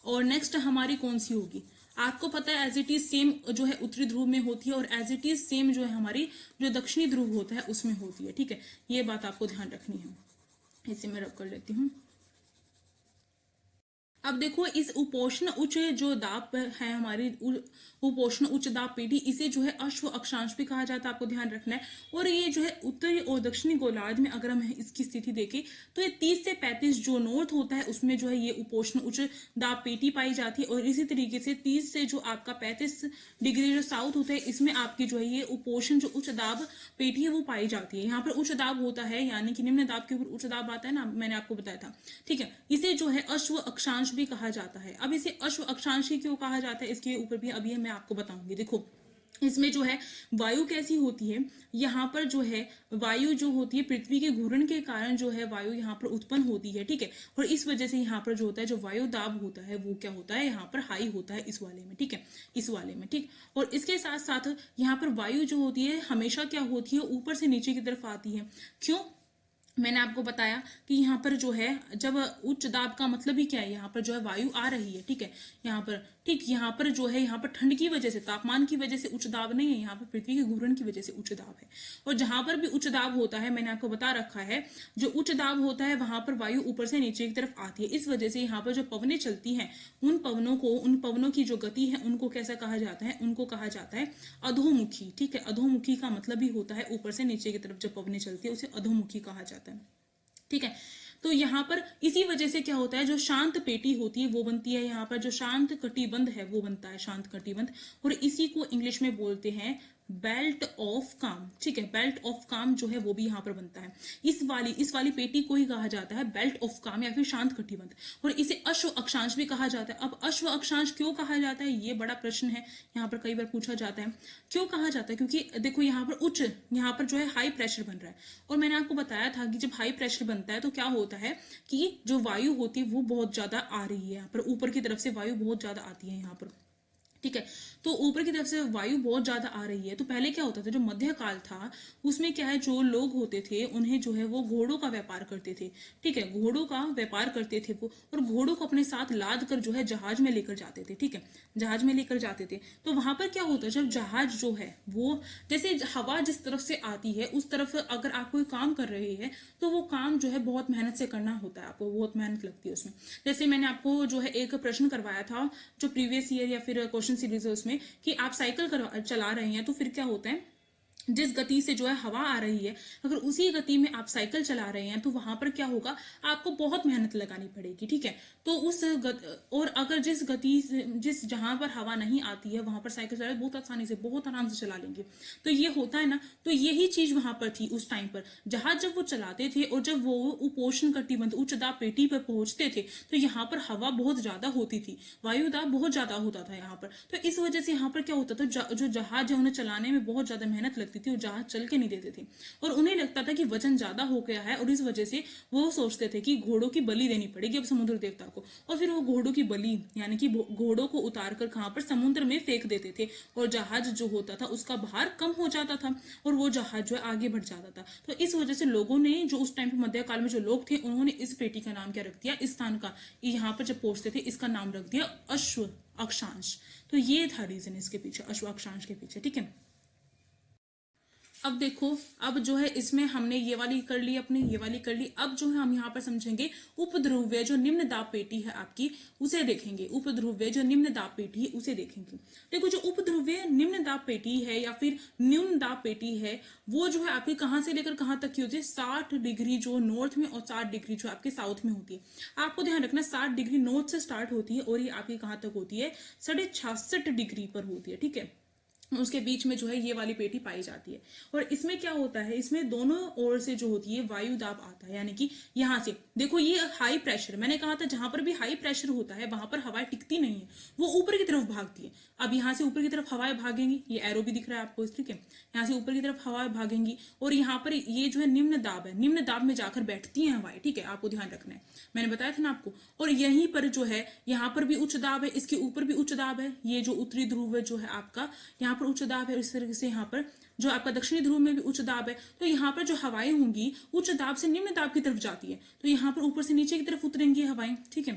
और नेक्स्ट हमारी कौन सी होगी, आपको पता है एज इट इज सेम जो है उत्तरी ध्रुव में होती है, और एज इट इज सेम जो है हमारी जो दक्षिणी ध्रुव होता है उसमें होती है। ठीक है, ये बात आपको ध्यान रखनी है। इसे मैं रब कर लेती हूँ। अब देखो इस उपोष्ण उच्च जो दाब है हमारी उपोष्ण उच्च दाब पेटी, इसे जो है अश्व अक्षांश भी कहा जाता है, आपको ध्यान रखना है। और ये जो है उत्तरी और दक्षिणी गोलार्ध में अगर हम इसकी स्थिति देखें तो ये 30 से 35 जो नॉर्थ होता है उसमें जो है ये उपोष्ण उच्च दाब पेटी पाई जाती है, और इसी तरीके से 30 से जो आपका 35 डिग्री जो साउथ होता है इसमें आपकी जो है ये उपोष्ण जो उच्च दाब पेटी है वो पाई जाती है। यहाँ पर उच्च दाब होता है यानी कि निम्न दाब के ऊपर उच्च दाब आता है ना, मैंने आपको बताया था, ठीक है। इसे जो है अश्व अक्षांश भी कहा जाता है। अब इसे अश्व अक्षांश ही क्यों कहा जाता है इसके ऊपर भी अभी मैं आपको बताऊंगी। देखो इसमें जो है वायु कैसी होती है, यहाँ पर जो है वायु जो होती है पृथ्वी के घूर्णन के कारण जो है वायु यहाँ पर उत्पन्न होती है, ठीक है। और इस वजह से यहाँ पर जो होता है जो वायु दाब होता है वो क्या होता है, यहाँ पर हाई होता है इस वाले में, ठीक है, इस वाले में, ठीक। और इसके साथ साथ यहाँ पर वायु जो होती है हमेशा क्या होती है, ऊपर से नीचे की तरफ आती है। क्यों, मैंने आपको बताया कि यहाँ पर जो है जब उच्च दाब का मतलब ही क्या है, यहाँ पर जो है वायु आ रही है, ठीक है, यहाँ पर, ठीक, यहाँ पर जो है यहाँ पर ठंड की वजह से, तापमान की वजह से उच्च दाब नहीं है, यहाँ पर पृथ्वी के घूर्णन की वजह से उच्च दाब है। और जहां पर भी उच्च दाब होता है मैंने आपको बता रखा है, जो उच्च दाब होता है वहां पर वायु ऊपर से नीचे की तरफ आती है। इस वजह से यहाँ पर जो पवनें चलती हैं उन पवनों की जो गति है उनको कैसा कहा जाता है, उनको कहा जाता है अधोमुखी, ठीक है। अधोमुखी का मतलब भी होता है ऊपर से नीचे की तरफ जब पवनें चलती है उसे अधोमुखी कहा जाता है, ठीक है। तो यहाँ पर इसी वजह से क्या होता है, जो शांत पेटी होती है वो बनती है, यहाँ पर जो शांत कटिबंध है वो बनता है, शांत कटिबंध। और इसी को इंग्लिश में बोलते हैं बेल्ट ऑफ काम, ठीक है। बेल्ट ऑफ काम जो है वो भी यहाँ पर बनता है। इस वाली पेटी को ही कहा जाता है बेल्ट ऑफ काम या फिर शांत कटिबंध। और इसे अश्व अक्षांश भी कहा जाता है। अब अश्व अक्षांश क्यों कहा जाता है, ये बड़ा प्रश्न है, यहाँ पर कई बार पूछा जाता है क्यों कहा जाता है। क्योंकि देखो यहाँ पर जो है हाई प्रेशर बन रहा है, और मैंने आपको बताया था कि जब हाई प्रेशर बनता है तो क्या होता है कि जो वायु होती है वो बहुत ज्यादा आ रही है, यहाँ पर ऊपर की तरफ से वायु बहुत ज्यादा आती है यहाँ पर, ठीक है। तो ऊपर की तरफ से वायु बहुत ज्यादा आ रही है। तो पहले क्या होता था, जो मध्य काल था उसमें क्या है, जो लोग होते थे उन्हें जो है वो घोड़ों का व्यापार करते थे, ठीक है, घोड़ों का व्यापार करते थे वो, और घोड़ों को अपने साथ लाद कर जो है जहाज में लेकर जाते थे, ठीक है, जहाज में लेकर जाते थे। तो वहां पर क्या होता है, जब जहाज जो है वो जैसे हवा जिस तरफ से आती है उस तरफ अगर आप कोई काम कर रहे हैं तो वो काम जो है बहुत मेहनत से करना होता है, आपको बहुत मेहनत लगती है उसमें। जैसे मैंने आपको जो है एक प्रश्न करवाया था जो प्रीवियस ईयर या फिर क्वेश्चन सीरीज है उसमें, कि आप साइकिल चला रहे हैं तो फिर क्या होता है, जिस गति से जो है हवा आ रही है अगर उसी गति में आप साइकिल चला रहे हैं तो वहां पर क्या होगा, आपको बहुत मेहनत लगानी पड़ेगी, ठीक है। तो और अगर जिस जहां पर हवा नहीं आती है वहां पर साइकिल चला बहुत आसानी से बहुत आराम से चला लेंगे। तो ये होता है ना, तो यही चीज वहां पर थी उस टाइम पर। जहाज जब वो चलाते थे और जब वो उपोष्ण कटिबंध उच्च दाब पेटी पर पहुंचते थे तो यहाँ पर हवा बहुत ज्यादा होती थी, वायु दाब बहुत ज्यादा होता था यहाँ पर। तो इस वजह से यहाँ पर क्या होता था, जो जहाज है उन्हें चलाने में बहुत ज्यादा मेहनत लगती थी और जहाज चल के नहीं देते थे, और उन्हें लगता था कि वजन ज्यादा हो गया है, और इस वजह से वो सोचते थे कि घोड़ों की बलि देनी पड़ेगी अब समुद्र देवता को, और फिर वो घोड़ों की बलि यानी कि घोड़ों को उतार कर कहां पर समुद्र में फेंक देते थे, और जहाज जो होता था उसका भार कम हो जाता था और वो जहाज जो है आगे बढ़ जाता था। तो इस वजह से लोगों ने, जो उस टाइम पे मध्यकाल में जो लोग थे, उन्होंने इस पेटी का नाम क्या रख दिया, इस स्थान का, यहाँ पर जब पहुंचते थे इसका नाम रख दिया अश्व अक्षांश। तो ये था रीजन इसके पीछे, अश्व अक्षांश के पीछे, ठीक है। अब देखो, अब जो है इसमें हमने ये वाली कर ली, अपनी ये वाली कर ली। अब जो है हम यहाँ पर समझेंगे उपध्रुव्य जो निम्न दाब पेटी है आपकी, उसे देखेंगे। उपध्रुव्य जो निम्न दाब पेटी है उसे देखेंगे। देखो जो उपध्रुव्य निम्न दाब पेटी है या फिर न्यून दाब पेटी है वो जो है आपकी कहाँ से लेकर कहाँ तक की होती है, 60 डिग्री जो नॉर्थ में और 60 डिग्री जो आपके साउथ में होती है। आपको ध्यान रखना 60 डिग्री नॉर्थ से स्टार्ट होती है और ये आपकी कहाँ तक होती है, 66.5 डिग्री पर होती है, ठीक है। उसके बीच में जो है ये वाली पेटी पाई जाती है। और इसमें क्या होता है, इसमें दोनों ओर से जो होती है वायु दाब आता है, यानी कि यहां से देखो ये हाई प्रेशर, मैंने कहा था जहां पर भी हाई प्रेशर होता है वहां पर हवाएं टिकती नहीं है, वो ऊपर की तरफ भागती है। अब यहाँ से ऊपर की तरफ हवाएं भागेंगी, ये एरो भी दिख रहा है आपको, ठीक है, यहाँ से ऊपर की तरफ हवाएं भागेंगी और यहाँ पर ये जो है निम्न दाब है, निम्न दाब में जाकर बैठती है हवाएं, ठीक है, आपको ध्यान रखना है, मैंने बताया था ना आपको। और यहीं पर जो है यहाँ पर भी उच्च दाब है, इसके ऊपर भी उच्च दाब है, ये जो उत्तरी ध्रुव है जो है आपका, यहाँ पर उच्च दाब है। इस तरीके से यहाँ पर जो आपका दक्षिणी ध्रुव में भी उच्च दाब है, तो यहाँ पर जो हवाएं होंगी उच्च दाब से निम्न दाब की तरफ जाती है, तो यहाँ पर ऊपर से नीचे की तरफ उतरेंगी हवाएं, ठीक है।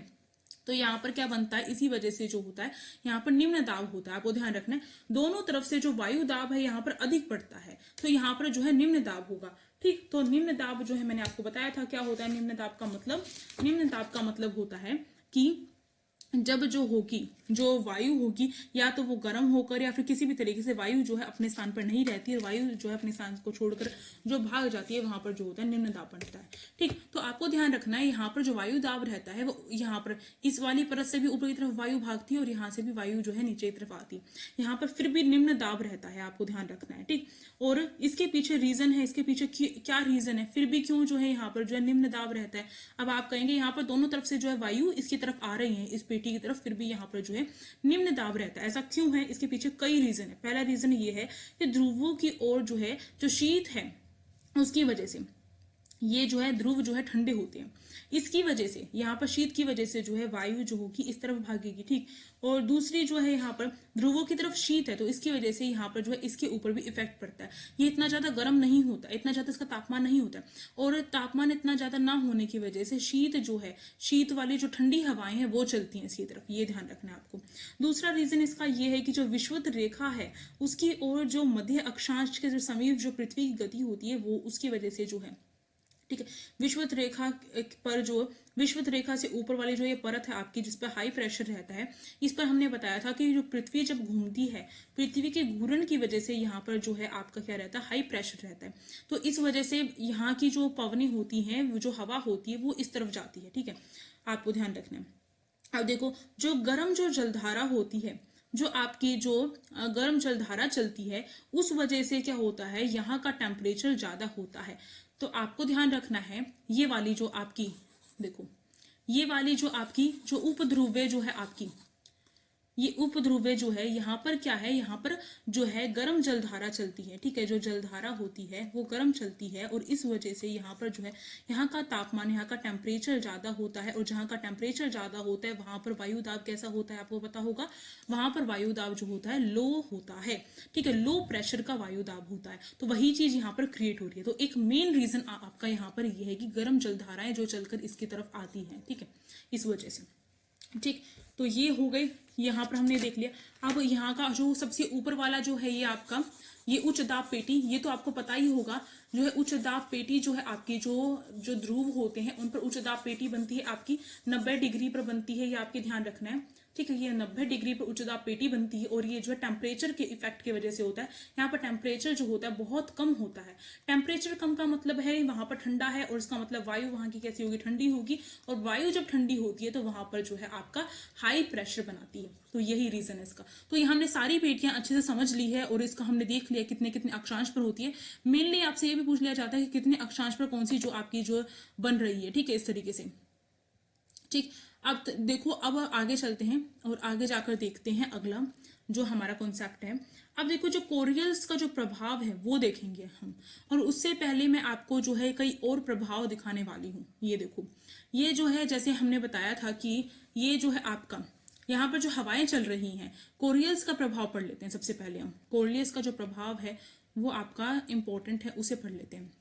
तो यहाँ पर क्या बनता है, इसी वजह से जो होता है यहाँ पर निम्न दाब होता है, आपको ध्यान रखना है। दोनों तरफ से जो वायु दाब है यहाँ पर अधिक पड़ता है, तो यहाँ पर जो है निम्न दाब होगा, ठीक। तो निम्न दाब जो है मैंने आपको बताया था क्या होता है निम्न दाब का मतलब। निम्न दाब का मतलब होता है कि जब जो वायु होगी या तो वो गर्म होकर या फिर किसी भी तरीके से वायु जो है अपने स्थान पर नहीं रहती है, वायु जो है अपने स्थान को छोड़कर जो भाग जाती है, वहां पर जो होता है निम्न दाब बनता है। ठीक, तो आपको ध्यान रखना है यहाँ पर जो वायु दाब रहता है वो यहाँ पर इस वाली परत से भी ऊपर की तरफ वायु भागती है और यहाँ से भी वायु जो है नीचे की तरफ आती है, यहाँ पर फिर भी निम्न दाब रहता है, आपको ध्यान रखना है। ठीक, और इसके पीछे रीजन है, इसके पीछे क्या रीजन है, फिर भी क्यों जो है यहाँ पर जो है निम्न दाब रहता है। अब आप कहेंगे यहाँ पर दोनों तरफ से जो है वायु इसकी तरफ आ रही है, इस पेटी की तरफ, फिर भी यहाँ पर जो है निम्न दाब रहता है। ऐसा क्यों है, इसके पीछे कई रीजन है। पहला रीजन ये है कि ध्रुवों की ओर जो है जो शीत है उसकी वजह से ये जो है ध्रुव जो है ठंडे होते हैं, इसकी वजह से यहाँ पर शीत की वजह से जो है वायु जो होगी इस तरफ भागेगी। ठीक, और दूसरी जो है यहाँ पर ध्रुवों की तरफ शीत है तो इसकी वजह से यहाँ पर जो है इसके ऊपर भी इफेक्ट पड़ता है। ये इतना ज्यादा गर्म नहीं होता, इतना ज्यादा इसका तापमान नहीं होता, और तापमान इतना ज्यादा ना होने की वजह से शीत जो है, शीत वाली जो ठंडी हवाएं हैं वो चलती हैं इसकी तरफ, ये ध्यान रखना है आपको। दूसरा रीजन इसका ये है कि जो विषुवत रेखा है उसकी ओर जो मध्य अक्षांश के जो समीप जो पृथ्वी की गति होती है वो उसकी वजह से जो है, ठीक है, विषुवत रेखा पर जो विषुवत रेखा से ऊपर वाली जो ये परत है आपकी जिस पर हाई प्रेशर रहता है, इस पर हमने बताया था कि जो पृथ्वी जब घूमती है, पृथ्वी के घूर्णन की वजह से यहाँ पर जो है आपका क्या रहता है, हाई प्रेशर रहता है। तो इस वजह से यहाँ की जो पवनें होती हैं, जो हवा होती है वो इस तरफ जाती है। ठीक है, आपको ध्यान रखना है। अब देखो जो गर्म जो जलधारा होती है, जो आपकी जो गर्म जलधारा चलती है उस वजह से क्या होता है, यहाँ का टेम्परेचर ज्यादा होता है। तो आपको ध्यान रखना है ये वाली जो आपकी देखो, ये वाली जो आपकी जो उपध्रुवे जो है आपकी, ये उपध्रुवे जो है यहाँ पर क्या है, यहाँ पर जो है गर्म जलधारा चलती है। ठीक है, जो जलधारा होती है वो गर्म चलती है और इस वजह से यहाँ पर जो है यहाँ का तापमान, यहाँ का टेम्परेचर ज्यादा होता है, और जहाँ का टेम्परेचर ज्यादा होता है वहां पर वायु दाब कैसा होता है आपको पता होगा, वहां पर वायु दाब जो होता है लो होता है। ठीक है, लो प्रेशर का वायु दाब होता है, तो वही चीज यहाँ पर क्रिएट हो रही है। तो एक मेन रीजन आपका यहाँ पर यह है कि गर्म जलधाराएं जो चलकर इसकी तरफ आती है। ठीक है, इस वजह से। ठीक, तो ये हो गई, यहाँ पर हमने देख लिया। अब यहाँ का जो सबसे ऊपर वाला जो है ये आपका ये उच्च दाब पेटी, ये तो आपको पता ही होगा, जो है उच्च दाब पेटी जो है आपकी जो जो ध्रुव होते हैं उन पर उच्च दाब पेटी बनती है, आपकी 90 डिग्री पर बनती है, ये आपके ध्यान रखना है। ठीक है, ये 90 डिग्री पर उच्च दाब पेटी बनती है, और ये जो है टेम्परेचर के इफेक्ट की वजह से होता है। यहाँ पर टेम्परेचर जो होता है बहुत कम होता है। टेम्परेचर कम का मतलब है वहां पर ठंडा है, और इसका मतलब वायु वहां की कैसी होगी, ठंडी होगी, और वायु जब ठंडी होती है तो वहां पर जो है आपका हाई प्रेशर बनाती है। तो यही रीजन है इसका। तो ये हमने सारी पेटियां अच्छे से समझ ली है, और इसका हमने देख लिया कितने कितने अक्षांश पर होती है। मेनली आपसे ये भी पूछ लिया जाता है कि कितने अक्षांश पर कौन सी जो आपकी जो बन रही है। ठीक है, इस तरीके से। ठीक, अब देखो, अब आगे चलते हैं और आगे जाकर देखते हैं अगला जो हमारा कॉन्सेप्ट है। अब देखो जो कोरियल्स का जो प्रभाव है वो देखेंगे हम, और उससे पहले मैं आपको जो है कई और प्रभाव दिखाने वाली हूँ। ये देखो, ये जो है जैसे हमने बताया था कि ये जो है आपका यहाँ पर जो हवाएं चल रही हैं, कोरियल्स का प्रभाव पढ़ लेते हैं। सबसे पहले हम कोरियल्स का जो प्रभाव है वो आपका इंपॉर्टेंट है, उसे पढ़ लेते हैं।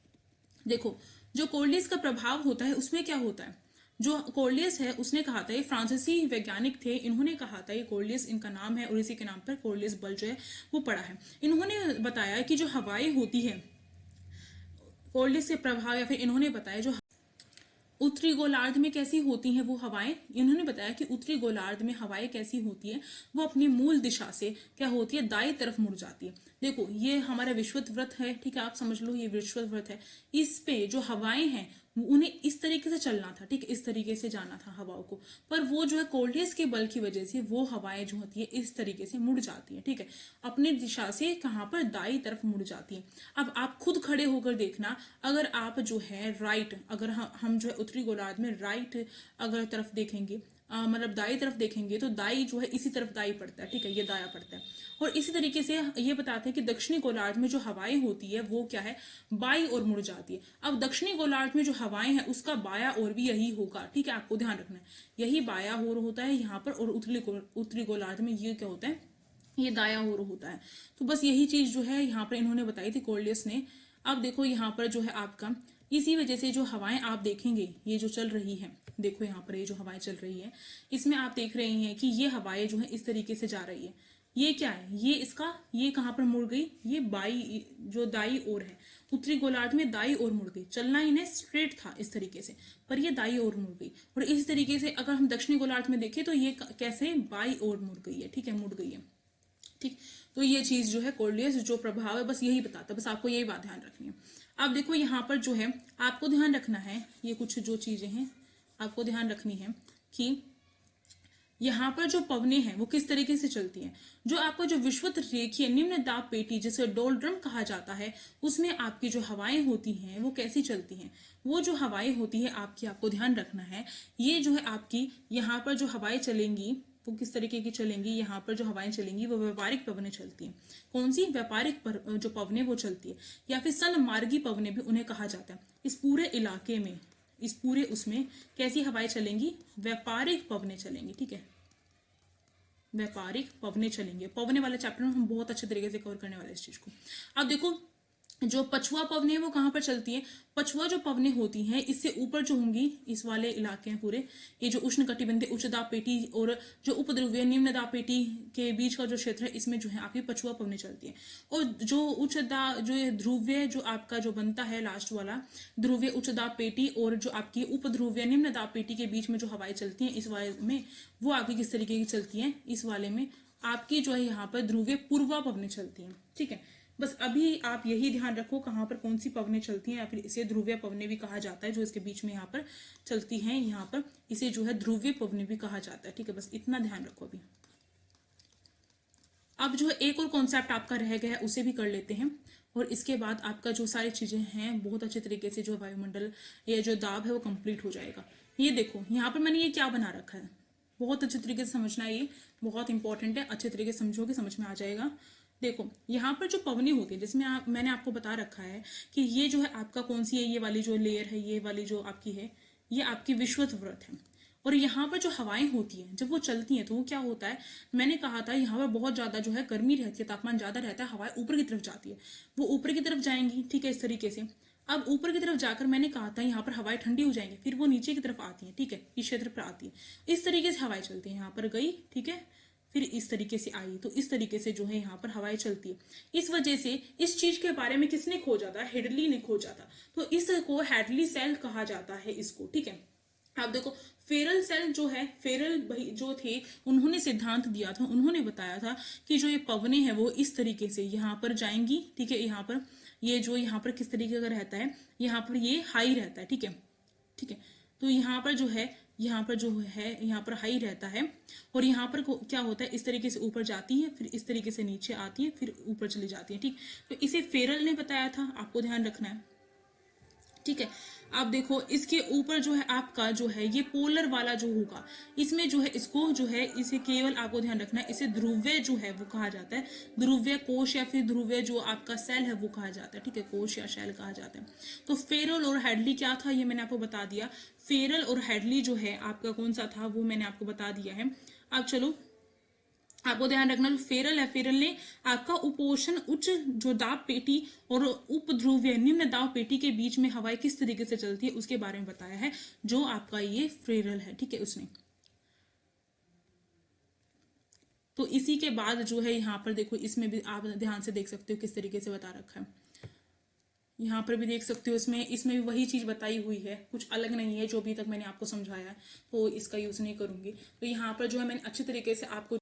देखो, जो कोरियल्स का प्रभाव होता है उसमें क्या होता है, जो कोरियल्स है उसने कहा था, ये फ्रांसीसी वैज्ञानिक थे, इन्होंने कहा था, ये कोरियल्स इनका नाम है और इसी के नाम पर कोरियल्स बल जो है वो पड़ा है। इन्होंने बताया कि जो हवाएं होती है कोरियल्स के प्रभाव, या फिर इन्होंने बताया जो उत्तरी गोलार्ध में कैसी होती हैं वो हवाएं, इन्होंने बताया कि उत्तरी गोलार्ध में हवाएं कैसी होती है, वो अपनी मूल दिशा से क्या होती है, दाई तरफ मुड़ जाती है। देखो, ये हमारा विषुवत वृत्त है। ठीक है, आप समझ लो ये विषुवत वृत्त है। इस पे जो हवाएं हैं उन्हें इस तरीके से चलना था, ठीक है, इस तरीके से जाना था हवाओं को, पर वो जो है कोरियल्स के बल की वजह से वो हवाएं जो होती है इस तरीके से मुड़ जाती है। ठीक है, अपनी दिशा से कहाँ पर, दाई तरफ मुड़ जाती है। अब आप खुद खड़े होकर देखना, अगर आप जो है राइट, अगर हम जो है उत्तरी गोलार्ध में राइट अगर तरफ देखेंगे, मतलब दाई तरफ देखेंगे, तो दाई जो है इसी तरफ दाई पड़ता है। ठीक है, ये दाया पड़ता है। और इसी तरीके से ये बताते हैं कि दक्षिणी गोलार्ध में जो हवाएं होती है वो क्या है, बाई ओर मुड़ जाती है। अब दक्षिणी गोलार्ध में जो हवाएं हैं उसका बाया ओर भी यही होगा। ठीक है, आपको ध्यान रखना है, यही बाया ओर होता है यहाँ पर, और उत्तरी गोलार्ध में ये क्या होता है, ये दाया ओर होता है। तो बस यही चीज जो है यहाँ पर इन्होंने बताई थी कोरियल्स ने। अब देखो यहाँ पर जो है आपका इसी वजह से जो हवाएं आप देखेंगे ये जो चल रही है, देखो यहाँ पर ये जो हवाएं चल रही है इसमें आप देख रहे हैं कि ये हवाएं जो है इस तरीके से जा रही है, ये क्या है, ये इसका ये कहाँ पर मुड़ गई, ये बाई जो दाई ओर है, उत्तरी गोलार्ध में दाई ओर मुड़ गई। चलना इन्हें स्ट्रेट था इस तरीके से, पर ये दाई ओर मुड़ गई। और इस तरीके से अगर हम दक्षिणी गोलार्ध में देखें तो ये कैसे बाई ओर मुड़ गई है, ठीक है, मुड़ गई है। ठीक, तो ये चीज जो है कोर्लियस जो प्रभाव है बस यही बताता है, बस आपको यही बात ध्यान रखनी है। अब देखो यहाँ पर जो है आपको ध्यान रखना है, ये कुछ जो चीजें हैं आपको ध्यान रखनी है कि यहाँ पर जो पवने हैं वो किस तरीके से चलती हैं। जो आपका जो विषुवत रेखीय निम्न दाब पेटी जिसे डोलड्रम कहा जाता है, उसमें आपकी जो हवाएं होती हैं वो कैसी चलती हैं। वो जो हवाएं होती है आपकी, आपको ध्यान रखना है, ये जो है आपकी यहाँ पर जो हवाएं चलेंगी वो किस तरीके की चलेंगी। यहाँ पर जो हवाएं चलेंगी वो व्यापारिक पवनें चलती हैं। कौन सी व्यापारिक जो पवनें वो चलती है, या फिर सलमार्गी पवनें भी उन्हें कहा जाता है। इस पूरे इलाके में, इस पूरे उसमें कैसी हवाएं चलेंगी, व्यापारिक पवनें चलेंगी। ठीक है, व्यापारिक पवने चलेंगे। पवने वाले चैप्टर में हम बहुत अच्छे तरीके से कवर करने वाले हैं इस चीज को। अब देखो जो पछुआ पवने वो कहाँ पर चलती है। पछुआ जो पवने होती हैं इससे ऊपर जो होंगी, इस वाले इलाके हैं पूरे, ये जो उष्ण कटिबंधीय उच्च दाब पेटी और जो उपध्रुवीय निम्न दाब पेटी के बीच का जो क्षेत्र है, इसमें जो है आपकी पछुआ पवने चलती है। और जो उच्च दाब जो ध्रुवीय जो आपका जो बनता है लास्ट वाला ध्रुवीय उच्च दाब पेटी और जो आपकी उपध्रुवीय निम्न दाब पेटी के बीच में जो हवाएं चलती हैं इस वाले में, वो आपकी किस तरीके की चलती हैं। इस वाले में आपकी जो है यहाँ पर ध्रुवीय पूर्वा पवने चलती हैं। ठीक है, बस अभी आप यही ध्यान रखो कहाँ पर कौन सी पवनें चलती हैं, या फिर इसे ध्रुवीय पवनें भी कहा जाता है। जो इसके बीच में यहाँ पर चलती हैं, यहाँ पर इसे जो है ध्रुवीय पवनें भी कहा जाता है। ठीक है, बस इतना ध्यान रखो अभी। अब जो एक और कॉन्सेप्ट आपका रह गया है उसे भी कर लेते हैं, और इसके बाद आपका जो सारी चीजें हैं बहुत अच्छे तरीके से जो वायुमंडल या जो दाब है वो कंप्लीट हो जाएगा। ये देखो यहाँ पर मैंने ये क्या बना रखा है, बहुत अच्छे तरीके से समझना है, ये बहुत इंपॉर्टेंट है। अच्छे तरीके से समझोगे समझ में आ जाएगा। देखो यहाँ पर जो पवनी होती है, जिसमें मैंने आपको बता रखा है कि ये जो है आपका कौन सी है, ये वाली जो लेयर है, ये वाली जो आपकी है, ये आपकी विषुवत व्रत है। और यहाँ पर जो हवाएं होती हैं जब वो चलती हैं तो वो क्या होता है, मैंने कहा था यहाँ पर बहुत ज्यादा जो है गर्मी रहती है, तापमान ज्यादा रहता है, हवाएं ऊपर की तरफ जाती है, वो ऊपर की तरफ जाएंगी। ठीक है, इस तरीके से। अब ऊपर की तरफ जाकर मैंने कहा था यहाँ पर हवाएं ठंडी हो जाएंगी, फिर वो नीचे की तरफ आती हैं। ठीक है, इस क्षेत्र पर आती है, इस तरीके से हवाएं चलती हैं। यहाँ पर गई, ठीक है, फिर इस तरीके से आई, तो इस तरीके से जो है यहाँ पर हवाएं चलती है। इस वजह से इस चीज के बारे में किसने खोजा था, हेडली ने खोजा था, तो इसको हेडली सेल कहा जाता है इसको। ठीक है, आप देखो फेरल सेल जो है, फेरल भाई जो थे उन्होंने सिद्धांत दिया था, उन्होंने बताया था कि जो ये पवने हैं वो इस तरीके से यहाँ पर जाएंगी। ठीक है, यहाँ पर ये जो यहाँ पर किस तरीके का रहता है, यहाँ पर ये हाई रहता है। ठीक है, ठीक है, तो यहाँ पर जो है, यहाँ पर जो है यहाँ पर हाई रहता है, और यहाँ पर क्या होता है, इस तरीके से ऊपर जाती है, फिर इस तरीके से नीचे आती है, फिर ऊपर चली जाती है। ठीक, तो इसे फेरल ने बताया था, आपको ध्यान रखना है। ठीक है, आप देखो इसके ऊपर जो है आपका जो है ये पोलर वाला जो होगा, इसमें जो है इसको जो है इसे केवल आपको ध्यान रखना है, इसे ध्रुवीय जो है वो कहा जाता है, ध्रुवीय कोश या फिर ध्रुवीय जो आपका सेल है वो कहा जाता है। ठीक है, कोश या सेल कहा जाता है। तो फेरल और हेडली क्या था ये मैंने आपको बता दिया। फेरल और हेडली जो है आपका कौन सा था वो मैंने आपको बता दिया है। अब चलो आपको ध्यान रखना, फेरल है, फेरल ने आपका उपोषण उच्च जो दाब पेटी और उपध्रुवीय निम्न दाब पेटी के बीच में हवाएं किस तरीके से चलती है उसके बारे में बताया है, जो आपका ये फेरल है। ठीक है, उसने। तो इसी के बाद जो है यहाँ पर देखो, इसमें भी आप ध्यान से देख सकते हो किस तरीके से बता रखा है। यहाँ पर भी देख सकते हो, इसमें इसमें भी वही चीज बताई हुई है, कुछ अलग नहीं है जो अभी तक मैंने आपको समझाया है, तो इसका यूज नहीं करूंगी। तो यहाँ पर जो है मैंने अच्छे तरीके से आपको